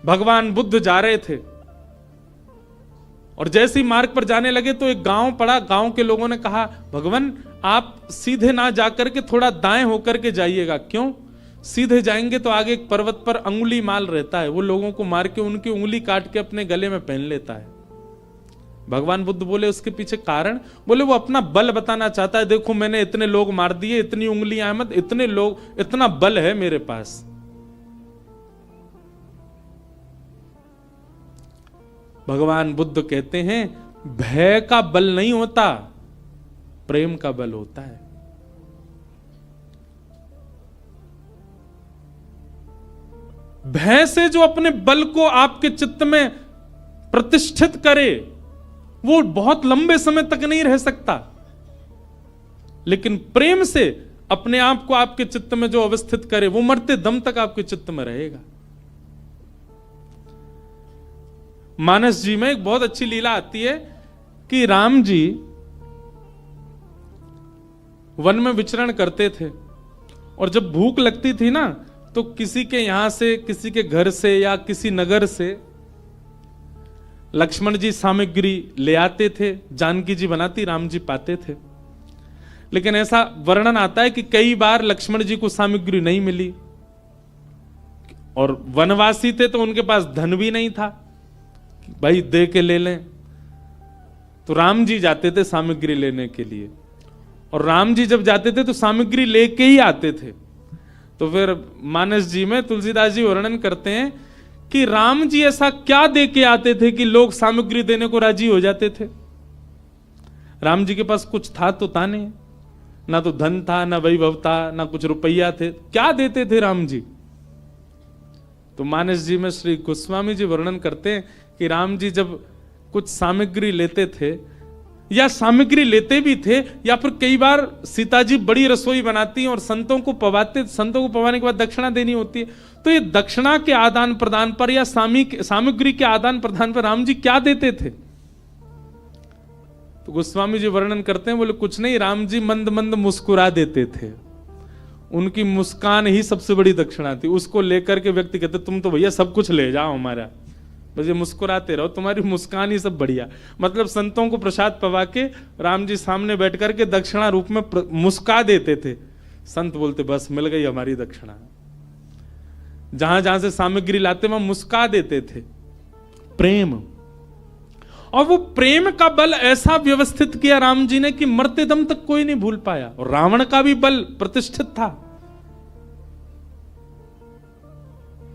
भगवान बुद्ध जा रहे थे और जैसे ही मार्ग पर जाने लगे तो एक गांव पड़ा। गांव के लोगों ने कहा, भगवान आप सीधे ना जाकर के थोड़ा दाएं होकर के जाइएगा। क्यों? सीधे जाएंगे तो आगे एक पर्वत पर अंगुलीमाल रहता है, वो लोगों को मार के उनकी उंगली काट के अपने गले में पहन लेता है। भगवान बुद्ध बोले उसके पीछे कारण, बोले वो अपना बल बताना चाहता है, देखो मैंने इतने लोग मार दिए, इतनी उंगलियां मत, इतने लोग, इतना बल है मेरे पास। भगवान बुद्ध कहते हैं भय का बल नहीं होता, प्रेम का बल होता है। भय से जो अपने बल को आपके चित्त में प्रतिष्ठित करे वो बहुत लंबे समय तक नहीं रह सकता, लेकिन प्रेम से अपने आप को आपके चित्त में जो अवस्थित करे वो मरते दम तक आपके चित्त में रहेगा। मानस जी में एक बहुत अच्छी लीला आती है कि राम जी वन में विचरण करते थे और जब भूख लगती थी ना तो किसी के यहां से, किसी के घर से या किसी नगर से लक्ष्मण जी सामग्री ले आते थे, जानकी जी बनाती, राम जी पाते थे। लेकिन ऐसा वर्णन आता है कि कई बार लक्ष्मण जी को सामग्री नहीं मिली, और वनवासी थे तो उनके पास धन भी नहीं था, भाई दे के ले लें। तो राम जी जाते थे सामग्री लेने के लिए, और राम जी जब जाते थे तो सामग्री लेके ही आते थे। तो फिर मानस जी में तुलसीदास जी वर्णन करते हैं कि राम जी ऐसा क्या दे के आते थे कि लोग सामग्री देने को राजी हो जाते थे। राम जी के पास कुछ था तो था नहीं, ना तो धन था, ना वैभव था, ना कुछ रुपया थे, क्या देते थे राम जी। तो मानस जी में श्री गोस्वामी जी वर्णन करते हैं कि राम जी जब कुछ सामग्री लेते थे, या सामग्री लेते भी थे, या फिर कई बार सीता जी बड़ी रसोई बनाती हैं और संतों को पवाते, संतों को पवाने के बाद दक्षिणा देनी होती है, तो ये दक्षिणा के आदान प्रदान पर या सामग्री के आदान प्रदान पर राम जी क्या देते थे। तो गोस्वामी जी वर्णन करते हैं, बोले कुछ नहीं, राम जी मंद मंद मुस्कुरा देते थे, उनकी मुस्कान ही सबसे बड़ी दक्षिणा थी। उसको लेकर के व्यक्ति कहते तुम तो भैया सब कुछ ले जाओ हमारा, बस ये मुस्कुराते रहो, तुम्हारी मुस्कान ही सब बढ़िया। मतलब संतों को प्रसाद पवा के राम जी सामने बैठ करके दक्षिणा रूप में मुस्का देते थे। संत बोलते बस मिल गई हमारी दक्षिणा। जहां जहां से सामग्री लाते वहां मुस्का देते थे। प्रेम, और वो प्रेम का बल ऐसा व्यवस्थित किया राम जी ने कि मरते दम तक कोई नहीं भूल पाया। और रावण का भी बल प्रतिष्ठित था,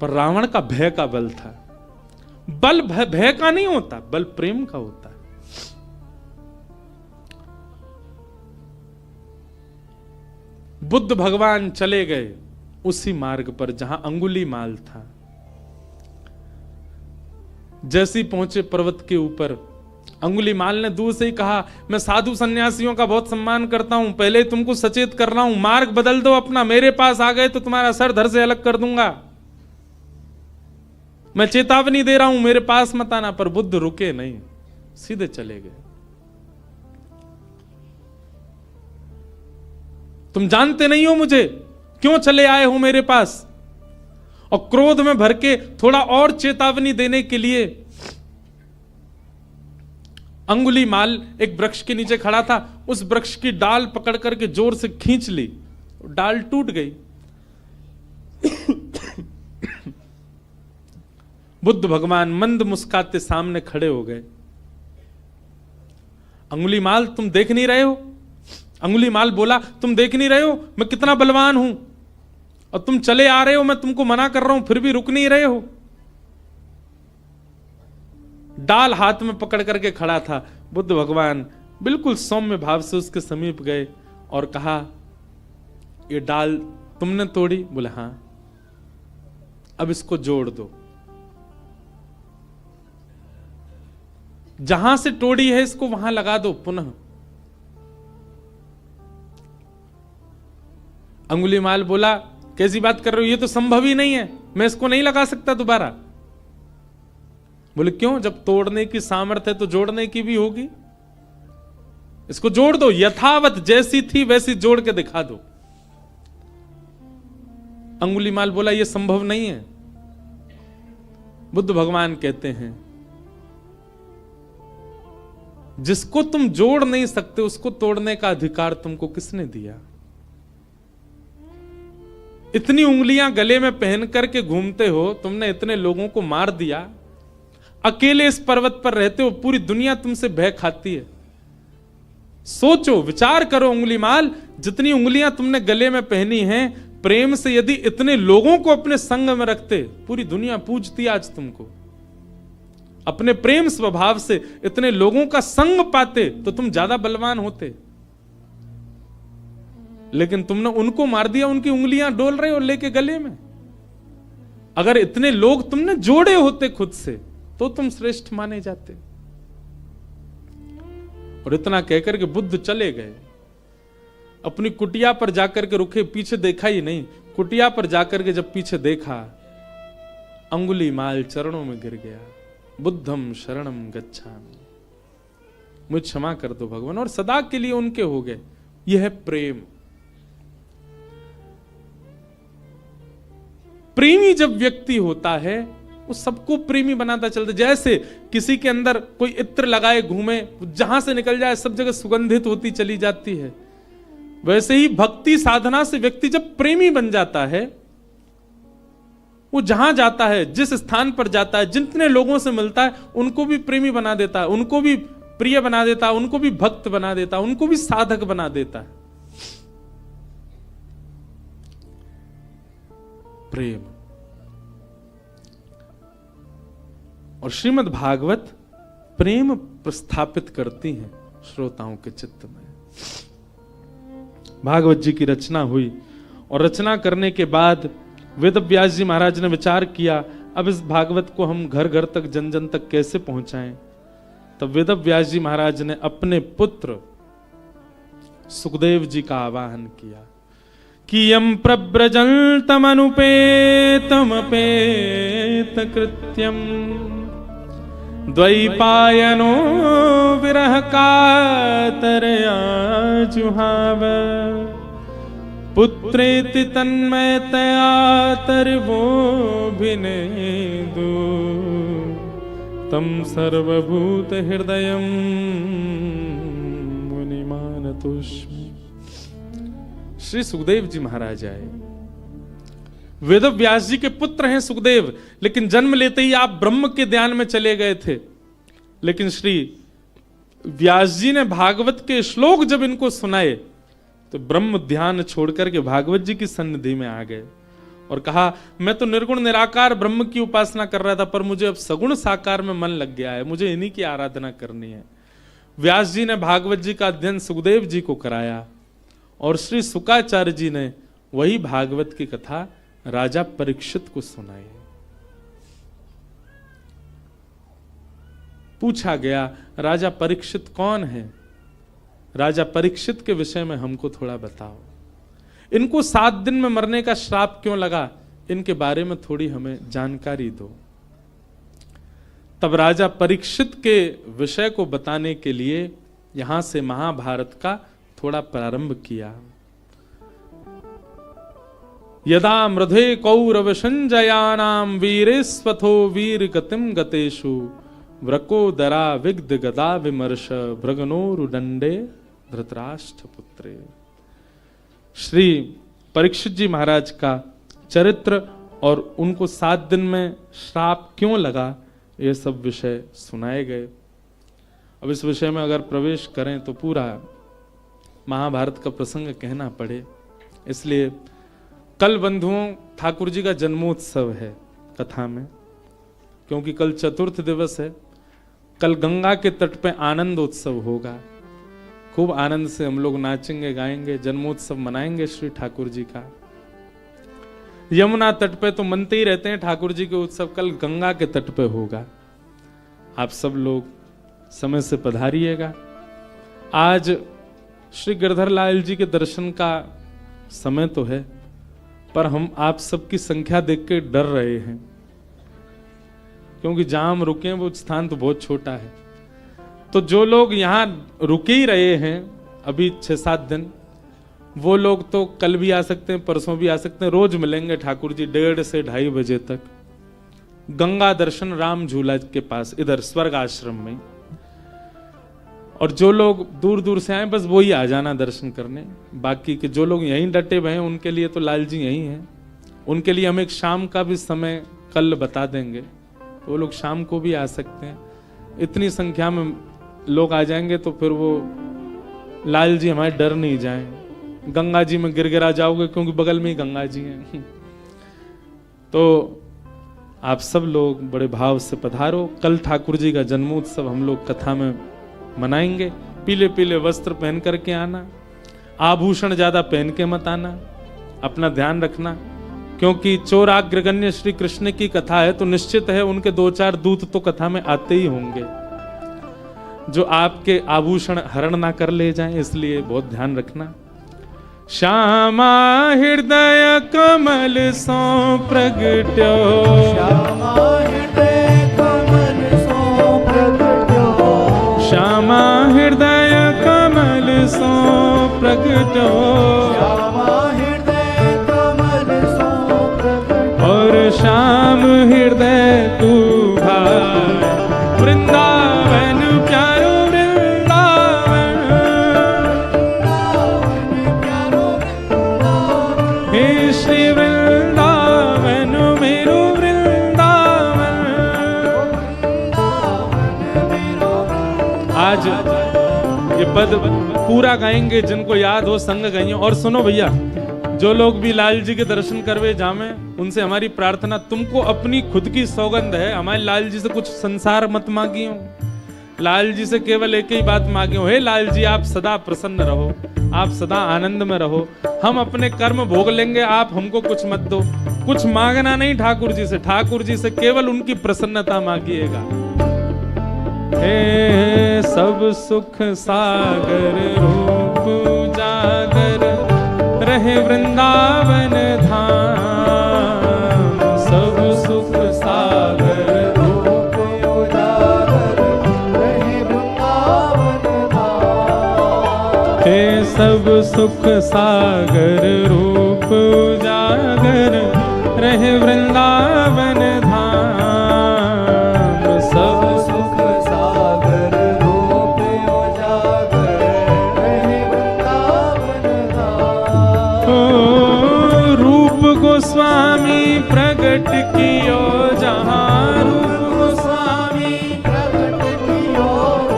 पर रावण का भय का बल था। बल भय का नहीं होता, बल प्रेम का होता है। बुद्ध भगवान चले गए उसी मार्ग पर जहां अंगुलीमाल था। जैसे ही पहुंचे पर्वत के ऊपर, अंगुलीमाल ने दूर से ही कहा मैं साधु सन्यासियों का बहुत सम्मान करता हूं, पहले तुमको सचेत कर रहा हूं, मार्ग बदल दो अपना, मेरे पास आ गए तो तुम्हारा सर धड़ से अलग कर दूंगा। मैं चेतावनी दे रहा हूं, मेरे पास मत आना। पर बुद्ध रुके नहीं, सीधे चले गए। तुम जानते नहीं हो मुझे, क्यों चले आए हो मेरे पास। और क्रोध में भर के थोड़ा और चेतावनी देने के लिए अंगुलीमाल एक वृक्ष के नीचे खड़ा था, उस वृक्ष की डाल पकड़ करके जोर से खींच ली, डाल टूट गई। बुद्ध भगवान मंद मुस्काते सामने खड़े हो गए। अंगुलीमाल तुम देख नहीं रहे हो। अंगुलीमाल बोला तुम देख नहीं रहे हो मैं कितना बलवान हूं, और तुम चले आ रहे हो, मैं तुमको मना कर रहा हूं फिर भी रुक नहीं रहे हो। डाल हाथ में पकड़ करके खड़ा था। बुद्ध भगवान बिल्कुल सौम्य भाव से उसके समीप गए और कहा ये डाल तुमने तोड़ी? बोले हां। अब इसको जोड़ दो, जहां से तोड़ी है इसको वहां लगा दो पुनः। अंगुलीमाल बोला कैसी बात कर रहे हो, ये तो संभव ही नहीं है, मैं इसको नहीं लगा सकता दोबारा। बोले क्यों, जब तोड़ने की सामर्थ्य है तो जोड़ने की भी होगी। इसको जोड़ दो, यथावत जैसी थी वैसी जोड़ के दिखा दो। अंगुलीमाल बोला यह संभव नहीं है। बुद्ध भगवान कहते हैं जिसको तुम जोड़ नहीं सकते उसको तोड़ने का अधिकार तुमको किसने दिया। इतनी उंगलियां गले में पहन करके घूमते हो, तुमने इतने लोगों को मार दिया, अकेले इस पर्वत पर रहते हो, पूरी दुनिया तुमसे भय खाती है। सोचो, विचार करो अंगुलीमाल, जितनी उंगलियां तुमने गले में पहनी हैं, प्रेम से यदि इतने लोगों को अपने संग में रखते, पूरी दुनिया पूजती आज तुमको। अपने प्रेम स्वभाव से इतने लोगों का संग पाते तो तुम ज्यादा बलवान होते, लेकिन तुमने उनको मार दिया, उनकी उंगलियां डोल रहे हो लेके गले में। अगर इतने लोग तुमने जोड़े होते खुद से तो तुम श्रेष्ठ माने जाते। और इतना कहकर के बुद्ध चले गए। अपनी कुटिया पर जाकर के रुके, पीछे देखा ही नहीं। कुटिया पर जाकर के जब पीछे देखा, अंगुलीमाल चरणों में गिर गया। बुद्धम शरणम गच्छामि, मुझे क्षमा कर दो भगवान, और सदा के लिए उनके हो गए। यह है प्रेम। प्रेमी जब व्यक्ति होता है वो सबको प्रेमी बनाता चलता। जैसे किसी के अंदर कोई इत्र लगाए घूमे, जहां से निकल जाए सब जगह सुगंधित होती चली जाती है, वैसे ही भक्ति साधना से व्यक्ति जब प्रेमी बन जाता है, वो जहां जाता है, जिस स्थान पर जाता है, जितने लोगों से मिलता है, उनको भी प्रेमी बना देता है, उनको भी प्रिय बना देता है, उनको भी भक्त बना देता है, उनको भी साधक बना देता है। प्रेम। और श्रीमद् भागवत प्रेम प्रस्थापित करती हैं श्रोताओं के चित्त में। भागवत जी की रचना हुई और रचना करने के बाद वेद व्यास जी महाराज ने विचार किया, अब इस भागवत को हम घर घर तक, जन जन तक कैसे पहुंचाएं। तब वेद व्यास जी महाराज ने अपने पुत्र सुखदेव जी का आवाहन किया कि यम प्रव्रजन्तमनुपेतमपेत कृत्यम द्वैपायनो विरह कातरया जुहाव पुत्रेति तन्मयतया तर्वोऽभिनेदु तम सर्वभूत हृदयं मुनिमानतोऽस्मि। श्री सुखदेव जी महाराज आए। वेद व्यास जी के पुत्र हैं सुखदेव, लेकिन जन्म लेते ही आप ब्रह्म के ध्यान में चले गए थे। लेकिन श्री व्यास जी ने भागवत के श्लोक जब इनको सुनाए तो ब्रह्म ध्यान छोड़कर के भागवत जी की सन्निधि में आ गए और कहा, मैं तो निर्गुण निराकार ब्रह्म की उपासना कर रहा था, पर मुझे अब सगुण साकार में मन लग गया है, मुझे इन्हीं की आराधना करनी है। व्यास जी ने भागवत जी का अध्ययन सुखदेव जी को कराया और श्री शुकाचार्य जी ने वही भागवत की कथा राजा परीक्षित को सुनाई। पूछा गया, राजा परीक्षित कौन है? राजा परीक्षित के विषय में हमको थोड़ा बताओ। इनको 7 दिन में मरने का श्राप क्यों लगा, इनके बारे में थोड़ी हमें जानकारी दो। तब राजा परीक्षित के विषय को बताने के लिए यहां से महाभारत का थोड़ा प्रारंभ किया। यदा मृधे कौरव संजयानाम वीरेस्वथो वीर गतिम गतेषु व्रकोदरा विग्ध गदा विमर्श भृगनोरुदंडे धृतराष्ट्र पुत्रे। श्री परीक्षित जी महाराज का चरित्र और उनको 7 दिन में श्राप क्यों लगा, ये सब विषय सुनाए गए। अब इस विषय में अगर प्रवेश करें तो पूरा महाभारत का प्रसंग कहना पड़े, इसलिए कल बंधुओं ठाकुर जी का जन्मोत्सव है कथा में, क्योंकि कल चतुर्थ दिवस है। कल गंगा के तट पे आनंद उत्सव होगा, खूब आनंद से हम लोग नाचेंगे गाएंगे, जन्मोत्सव मनाएंगे श्री ठाकुर जी का। यमुना तट पे तो मनते ही रहते हैं ठाकुर जी के उत्सव, कल गंगा के तट पे होगा। आप सब लोग समय से पधारिएगा। आज श्री गिरधर लाल जी के दर्शन का समय तो है, पर हम आप सबकी संख्या देख के डर रहे हैं, क्योंकि जहां हम रुके हैं वो स्थान तो बहुत छोटा है। तो जो लोग यहाँ रुके ही रहे हैं अभी 6-7 दिन, वो लोग तो कल भी आ सकते हैं, परसों भी आ सकते हैं। रोज मिलेंगे ठाकुर जी 1:30 से 2:30 बजे तक गंगा दर्शन राम झूला के पास, इधर स्वर्ग आश्रम में। और जो लोग दूर दूर से आए बस वही आ जाना दर्शन करने। बाकी के जो लोग यहीं डटे हुए हैं उनके लिए तो लाल जी यहीं हैं, उनके लिए हम एक शाम का भी समय कल बता देंगे, तो वो लोग शाम को भी आ सकते हैं। इतनी संख्या में लोग आ जाएंगे तो फिर वो लाल जी हमारे डर नहीं जाएं, गंगा जी में गिरगिरा जाओगे, क्योंकि बगल में ही गंगा जी हैं। तो आप सब लोग बड़े भाव से पधारो। कल ठाकुर जी का जन्मोत्सव हम लोग कथा में मनाएंगे। पीले पीले वस्त्र पहन करके आना, आभूषण ज्यादा पहन के मत आना, अपना ध्यान रखना, क्योंकि चोराग्रगण्य श्री कृष्ण की कथा है तो निश्चित है उनके 2-4 दूत तो कथा में आते ही होंगे जो आपके आभूषण हरण ना कर ले जाएं, इसलिए बहुत ध्यान रखना। श्यामा हृदय कमल सो प्रगट्यो, श्यामा हृदय कमल सो प्रगट्यो, श्यामा हृदय कमल सो प्रगट्यो, श्यामा हृदय कमल सो प्रगट्यो, और श्याम हृदय वृंदावन प्यारो वृंदावन, हे श्री वृंदावन मेरो वृंदावन। आज ये पद पूरा गाएंगे, जिनको याद हो संग गाइए। और सुनो भैया, जो लोग भी लाल जी के दर्शन करवे जामे, उनसे हमारी प्रार्थना, तुमको अपनी खुद की सौगंध है, हमारे लाल जी से कुछ संसार मत मांगी हो, लाल जी से केवल एक ही बात मांगी हो, हे लाल जी आप सदा प्रसन्न रहो, आप सदा आनंद में रहो, हम अपने कर्म भोग लेंगे, आप हमको कुछ मत दो। कुछ मांगना नहीं ठाकुर जी से, ठाकुर जी से केवल उनकी प्रसन्नता मांगिएगा। हे सब सुख सागर रूप उजागर, रहे वृंदावन धाम। सब सुख सागर रूप उजागर, रहे वृंदावन धाम। हे सब सुख सागर रूप उजागर, रहे वृंदावन धाम। सब सुख सागर रूप उजागर, रहे वृंदावन धाम। ओ रूप गोस्वामी प्रगट कियो जहाँ, रूप गोस्वामी प्रगट कियो,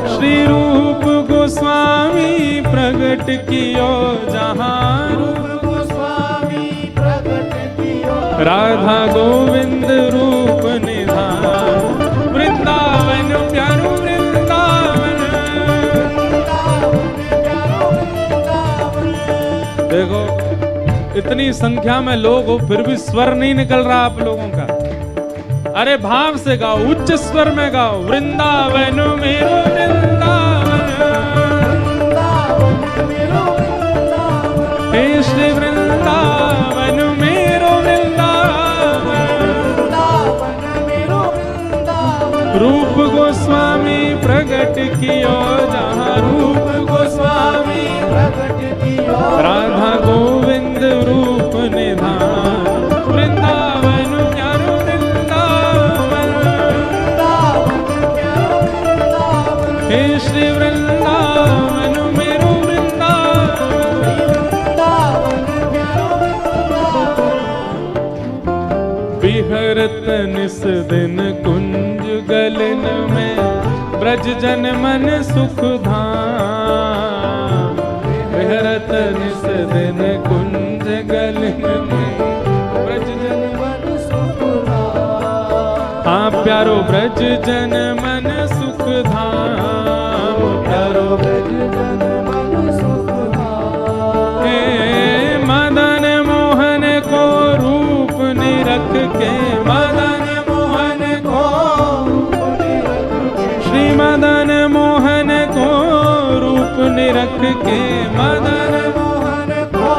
श्री रूप गोस्वामी प्रगट कियो जहाँ, रूप गोस्वामी प्रगट कियो, राधा गोविंद रूप निधान। वृंदावन प्यारो वृंदावन, देखो इतनी संख्या में लोग हो फिर भी स्वर नहीं निकल रहा आप लोगों का। अरे भाव से गाओ, उच्च स्वर में गाओ, वृंदावन मेरो वृंदावन, हे श्री वृंदावन मेरो वृंदावन। रूप गोस्वामी प्रगट कियो जहाँ, रूप गोस्वामी प्रगट कियो, राधा गोविंद रूप निधान। वृंदावन प्यारो वृंदावन, हे श्री वृंदावन मेरो वृंदावन। विहरत निस दिन कुंज गलन में, ब्रज जन मन सुख धाम। विहरत निस दिन कुंज गलन में, ब्रज जन मन सुख धाम। हाँ प्यारो ब्रज जन मन सुख धाम, प्यारो ब्रज जन मन सुख धाम। हे मदन मोहन को रूप निरख के, मदन मोहन को, श्री मदन मोहन को रूप निरख के, मदन मोहन को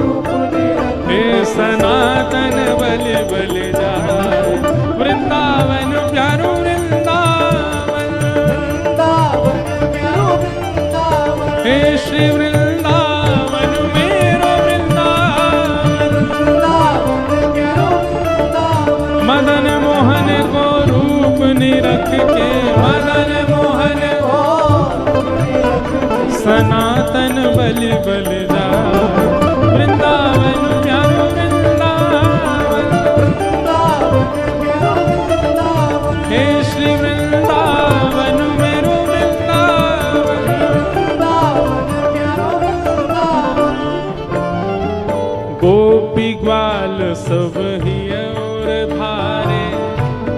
रूप निरख, हे सनातन बलि बलि जाए। वृंदावन प्यारो वृंदावन, वृंदावन प्यारो वृंदावन, हे श्री वृंदावन मेरो वृंदावन। वृंदावन प्यारो वृंदावन, मदन मोहन को रूप निरख के, मदन मोहन को सनातन बलि बलि जाए। वृंदावन प्यारो वृंदावन, हे श्री वृंदावन मेरो वृंदावन। गोपी ग्वाल सब ही और धारे,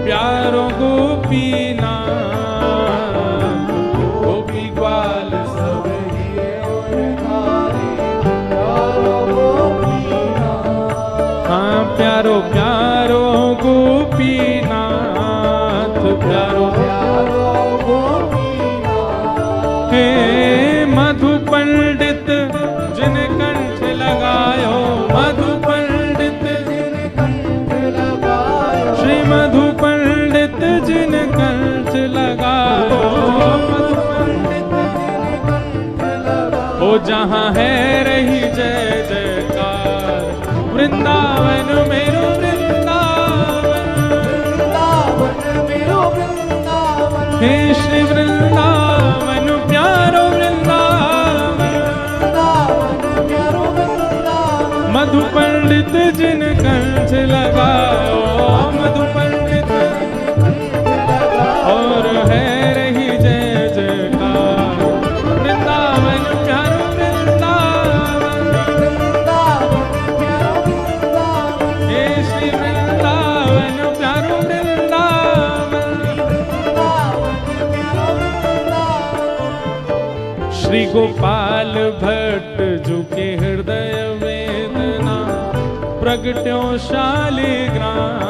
प्यारो गोपी नाम। गोपी ग्वाल सब ही और धारे, प्यारो गोपी नाथ। हाँ प्यारो प्यारो गोपीनाथ, प्यारो प्यारो गोपी नाथ। हे मधु पंडित जिन कंठ लगायो, मधु पंडित जिन कंठ लगायो, श्री मधु पंडित जिन कंठ लगायो। मधु पंडित जिन कंठ लगायो, ओ जहाँ है रही जय जयकार। वृंदावन मेरो वृंदावन, वृंदावन मेरो वृंदावन, हे श्री वृंदावन प्यारो वृंदावन, मधु पंडित जिन कंठ लगाओ, मधु पंडित और है रही जय जयकार। वृंदावन प्यारो वृंदावन, हे श्री वृंदावन प्यारो वृंदावन। श्री गोपाल भट्ट जो के हृदय वेदना प्रगट्यो शालिग्राम।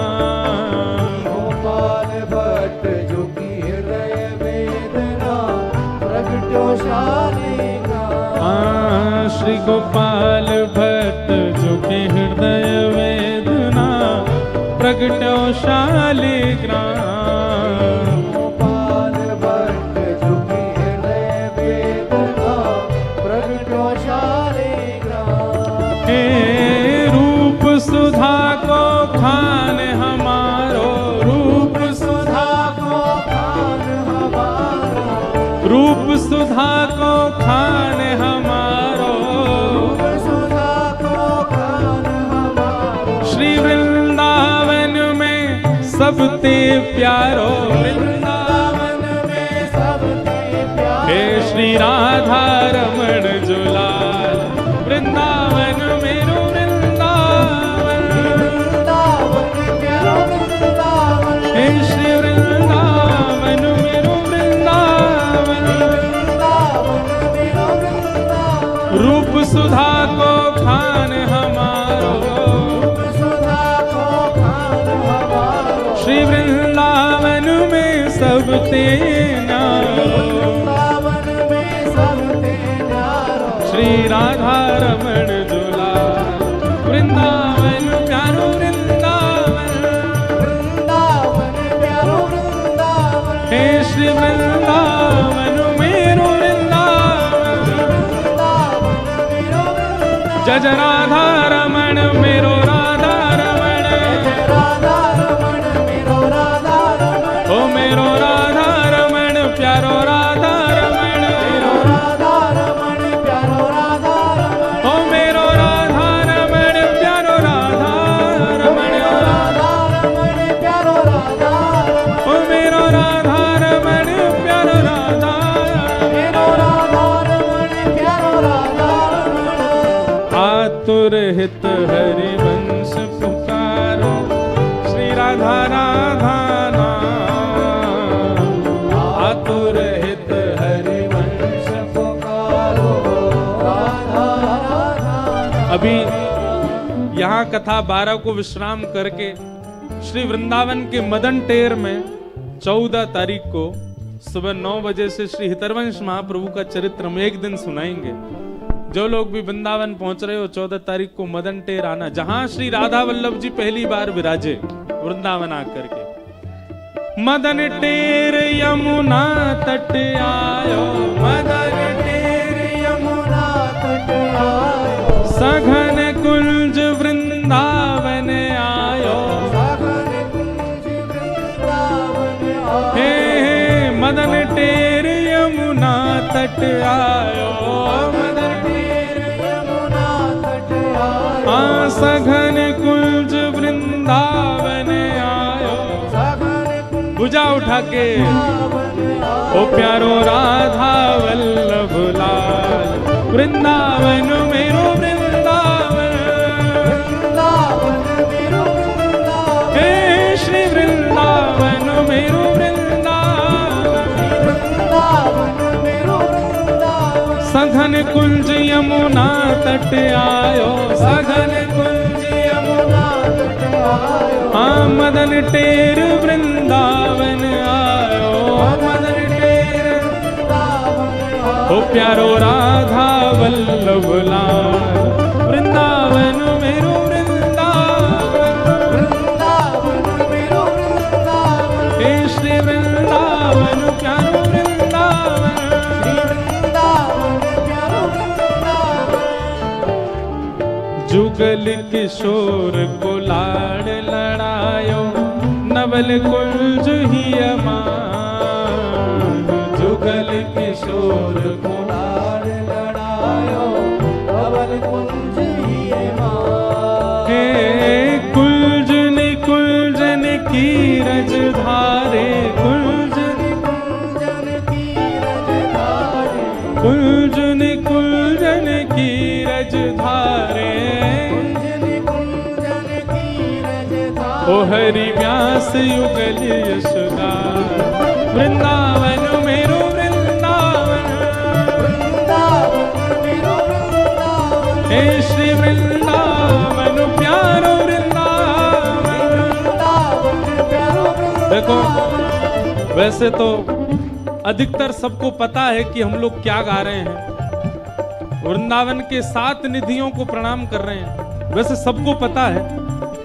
गोपाल भट्ट जो की हृदय वेदना प्रगट्यो शालिग्राम। श्री गोपाल भट्ट जो के हृदय वेदना प्रगट्यो शालिग्राम। गोपाल भट्ट जो की हृदय वेदना प्रगट्यो शालिग्राम। हे रूप सुधा को खान हमारो, रूप सुधा को खान हमारा, रूप सुधा को खान हमारो। सुधा को खान हमारा। श्री वृंदावन में सबते प्यारो, वृंदावन में सबके प्यारे। हे श्री राधा रमण जुलाल। वृंदावन मेरो वृंदावन, वृंदावन प्यारो वृंदावन। हे श्री वृंदावन मेरो वृंदावन। वृंदावन मेरो वृंदावन। रूप सुधा को खान हमारो, सुधा को खान हमारा। श्री वृंदावन में सबते न्यारो। वृंदावन में सबके न्यारो। श्री राधा रमण जुलाल। वृंदावन प्यारो वृंदावन, वृंदावन प्यारो वृंदावन। हे श्री वृंदावन मेरो वृंदावन। वृंदावन मेरो वृंदावन। जय जय राधा रमण मेरो राधा रमण। राधा रमण मेरो राधा रमण। ओ मेरो राधा रमण प्यारो राधा रमण। राधा रमण प्यारो राधा रमण। ओ मेरो राधा रमण प्यारो राधा रमण। राधा रमण प्यारो राधा रमण। ओ मेरो राधा रमण प्यारो राधा। मेरो राधा रमण प्यारो राधा रमण। आतुर हित हरि वंश पुकारो, श्री राधा राधा नाम। आतुर हित हरि वंश पुकारो राधा राधा। अभी यहाँ कथा 12 को विश्राम करके श्री वृंदावन के मदन टेर में 14 तारीख को सुबह 9 बजे से श्री हितरवंश महाप्रभु का चरित्र हम एक दिन सुनाएंगे। जो लोग भी वृंदावन पहुंच रहे हो 14 तारीख को मदन टेर आना, जहां श्री राधा वल्लभ जी पहली बार विराजे वृंदावन आकर के। मदन टेर यमुना तट आयो, मदन टेर यमुना तट आयो। सघन कुंज वृंदावन आयो। सघन कुंज वृंदावन आयो। हे मदन टेर यमुना तट आयो, मदन टेर यमुना तट आयो। सघन कुंज वृंदावन आयो। सघन कुंज भुजा उठा के वृंदावन आयो। ओ प्यारो राधा वल्लभ लाल। वृंदावन मेरो वृंदावन, वृंदावन मेरो वृंदावन। हे श्री वृंदावन मेरो वृंदावन। वृंदावन मेरो वृंदावन। सघन कुंज यमुना तट आयो, सघन कुंज यमुना तट आयो। मदन टेर वृंदावन आयो, मदन टेर वृंदावन आयो। ओ प्यारो राधा वल्लभ लाल। वृंदावन मेरो वृंदावन, वृंदावन मेरो वृंदावन। हे श्री वृंदावन प्यारो वृंदावन। श्री वृंदावन प्यारो वृंदावन। जुगल किशोर को लाड़ लड़ायो, नवल कुंज ही अमान। युगल किशोर को लाड़ लड़ायो धवल कुंज ही माँ। हे कुंजन कुंजन की रज धारे कुंजन कुंजन की रज धारे कुंजन कुंजन की रज धारे कुंजन की रज धारे। ओ हरि व्यास युगल यशगार वृंदावन मेरो वृंदावन वृंदावन मेरो वृंदावन हे श्री वृंदावन प्यारो वृंदावन। वृंदावन प्यारो देखो वृंदावन। वैसे तो अधिकतर सबको पता है कि हम लोग क्या गा रहे हैं, वृंदावन के 7 निधियों को प्रणाम कर रहे हैं। वैसे सबको पता है,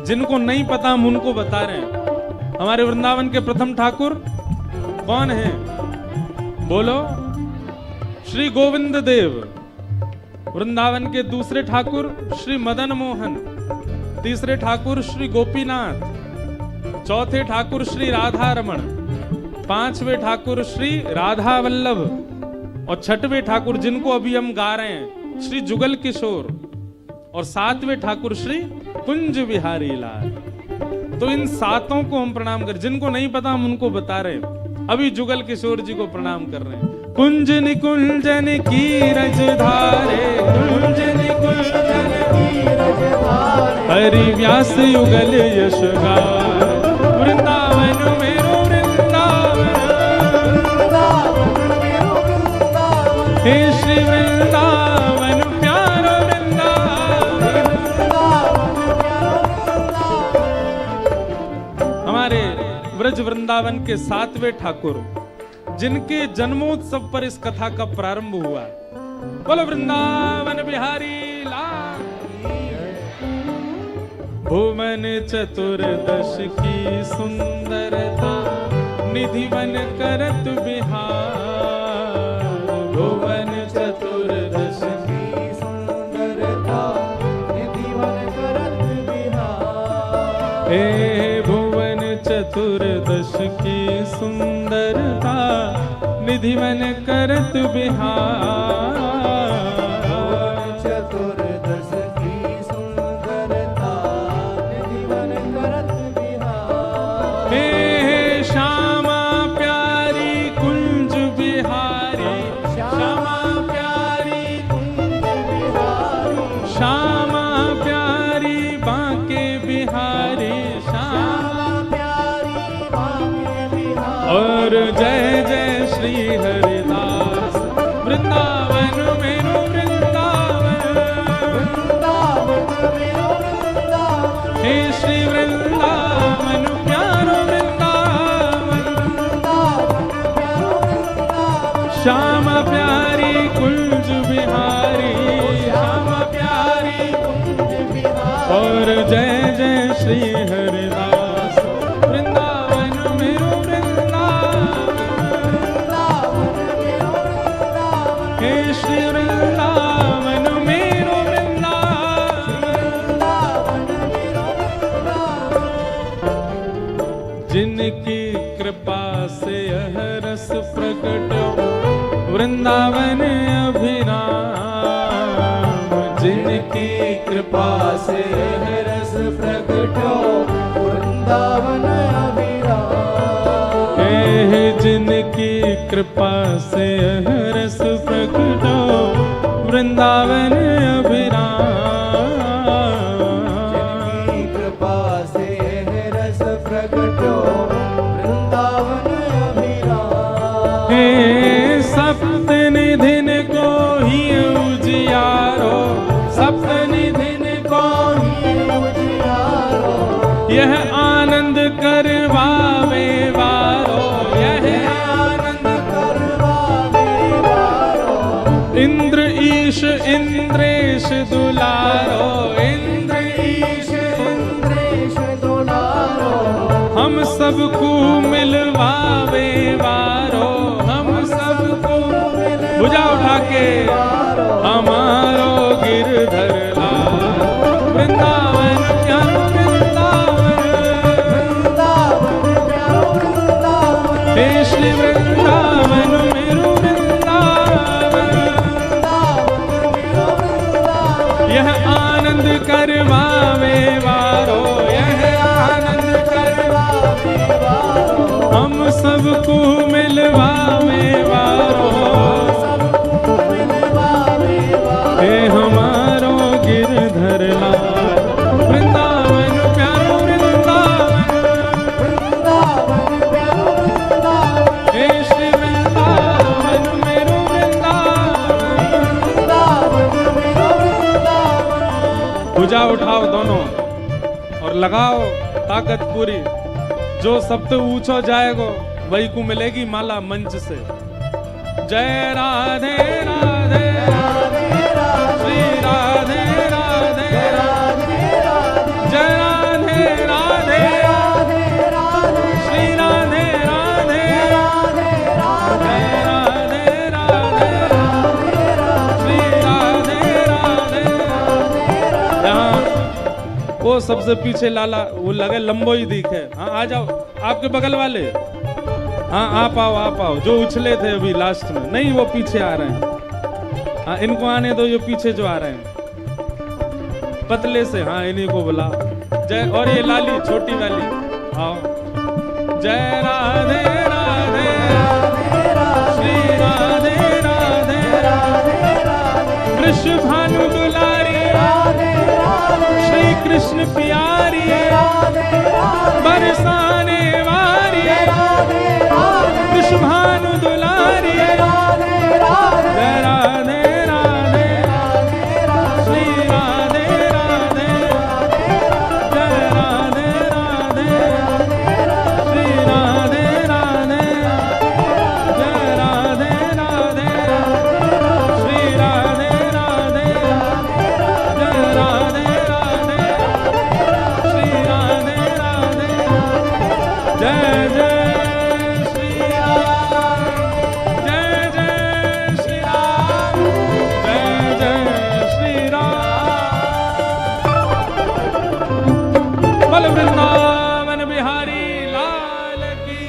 जिनको नहीं पता हम उनको बता रहे हैं। हमारे वृंदावन के प्रथम ठाकुर कौन है? बोलो, श्री गोविंद देव। वृंदावन के दूसरे ठाकुर श्री मदन मोहन, तीसरे ठाकुर श्री गोपीनाथ, चौथे ठाकुर श्री राधा रमण, पांचवें ठाकुर श्री राधा वल्लभ और छठवें ठाकुर जिनको अभी हम गा रहे हैं श्री जुगल किशोर और 7वें ठाकुर श्री कुंज बिहारी लाल। तो इन 7 को हम प्रणाम कर, जिनको नहीं पता हम उनको बता रहे हैं। अभी जुगल किशोर जी को प्रणाम कर रहे हैं। कुंजन कुंजन की रज धारे कुंजन कुंजन की रज धारे हरि व्यास युगल यशगार वृंदावन मेरो वृंदावन। वृंदावन मेरो वृंदावन हे श्री वृंदावन प्यारो वृंदावन। वृंदावन प्यारो वृंदावन। हमारे ब्रज वृंदावन के 7वें ठाकुर जिनके जन्मोत्सव पर इस कथा का प्रारंभ हुआ, बोलो वृंदावन बिहारी लाल। भुवन चतुर्दश की सुंदरता निधिवन करत बिहार। भुवन चतुर्दश की सुंदरता निधिवन करत बिहार। हे भुवन चतुर्दश की सुंदरता निधिवन करत बिहार। चतुर्दश की सुंदरता निधिवन करत बिहार। हे श्यामा प्यारी कुंज बिहारी श्यामा प्यारी कुंज बिहारी श्यामा प्यारी बांके बिहारी श्यामा प्यारी बांके बिहारी। और जय जय श्री हरिदास वृंदावन मेरो वृंदावन। वृंदावन मेरो वृंदावन हे श्री वृंदावन प्यारो वृंदावन। वृंदावन प्यारो वृंदावन। श्यामा प्यारी कुंज बिहारी श्यामा प्यारी कुंज बिहारी। और जय जय श्री हरिदास वृंदावन मेरो वृंदावन। वृंदावन मेरो वृंदावन हे श्री वृंदावन मेरो वृंदावन। वृंदावन मेरो वृंदावन। जिनकी कृपा से यह रस प्रकट वृंदावन अभिराम। जिनकी कृपा से यह रस प्रकट वृंदावन अभिराम। हे जिनकी कृपा से यह रस प्रकट वृंदावन अभिराम। जिनकी कृपा से यह रस प्रकटो वृंदावन अभिराम। हे सप्तनिधिन को ही उजियारो सप्तनिधिन को ही उजियारो यह आनंद करवावे वारो यह आनंद करवावे वारो। इंद्र ईश इंद्रेश दुलारो इंद्र ईश इंद्रेश दुलारो हम सबको मिलवावे वारो हम सबको भुजा उठा के हमारो गिरधर लाल वृंदावन प्यारो वृंदावन। वृंदावन प्यारो वृंदावन हे श्री वृंदावन मेरो सबको मिलवावे वारो, हे हमारो गिरधर लाल। वृंदावन प्यारो वृंदावन, हे श्री वृंदावन मेरो वृंदावन। भुजा उठाओ दोनों और लगाओ ताकत पूरी। जो सबसे ऊंचा जाएगा वही को मिलेगी माला मंच से। जय राधे राधे श्री राधे राधे, जय राधे राधे श्री राधे राधे, जय राधे राधे श्री राधे राधे। यहाँ वो सबसे पीछे लाला वो लगे लंबो ही दिखे। हाँ आ जाओ आपके बगल वाले, हाँ आप आओ जो उछले थे अभी लास्ट में, नहीं वो पीछे आ रहे हैं। हाँ इनको आने दो, ये पीछे जो आ रहे हैं पतले से, हाँ इन्हीं को बुला। जय, और ये लाली छोटी वाली आओ। जय राधे राधे श्री राधे राधे, कृष्ण भानु दुलारी श्री कृष्ण प्यारी, बरसाने वारी कृष्ण भानु दुलारी। जय राधे राधे श्री राधे राधे, जय राधे राधे श्री राधे राधे, जय राधे राधे श्री राधे राधे, जय राधे राधे श्री राधे राधे। जय जय श्री राम, जय जय श्री राम, जय जय श्री राम। बोल वृंदावन बिहारी लाल की।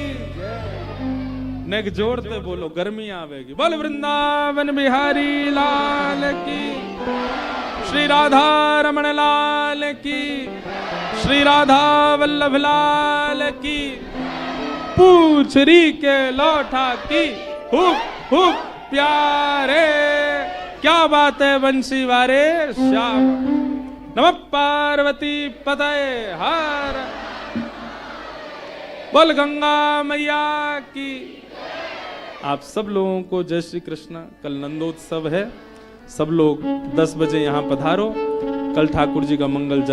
नेक जोड़ते बोलो गर्मी आवेगी। बोल वृंदावन बिहारी लाल की, श्री राधा रमण लाल की, श्री राधा वल्लभ लाल की, पूछरी के लौठा की। हुप हुप प्यारे, क्या बात है बंसी वारे श्याम। नमः पार्वती पतये हर। बोल गंगा मैया की। आप सब लोगों को जय श्री कृष्ण। कल नंदोत्सव है, सब लोग 10 बजे यहाँ पधारो। कल ठाकुर जी का मंगल जन्म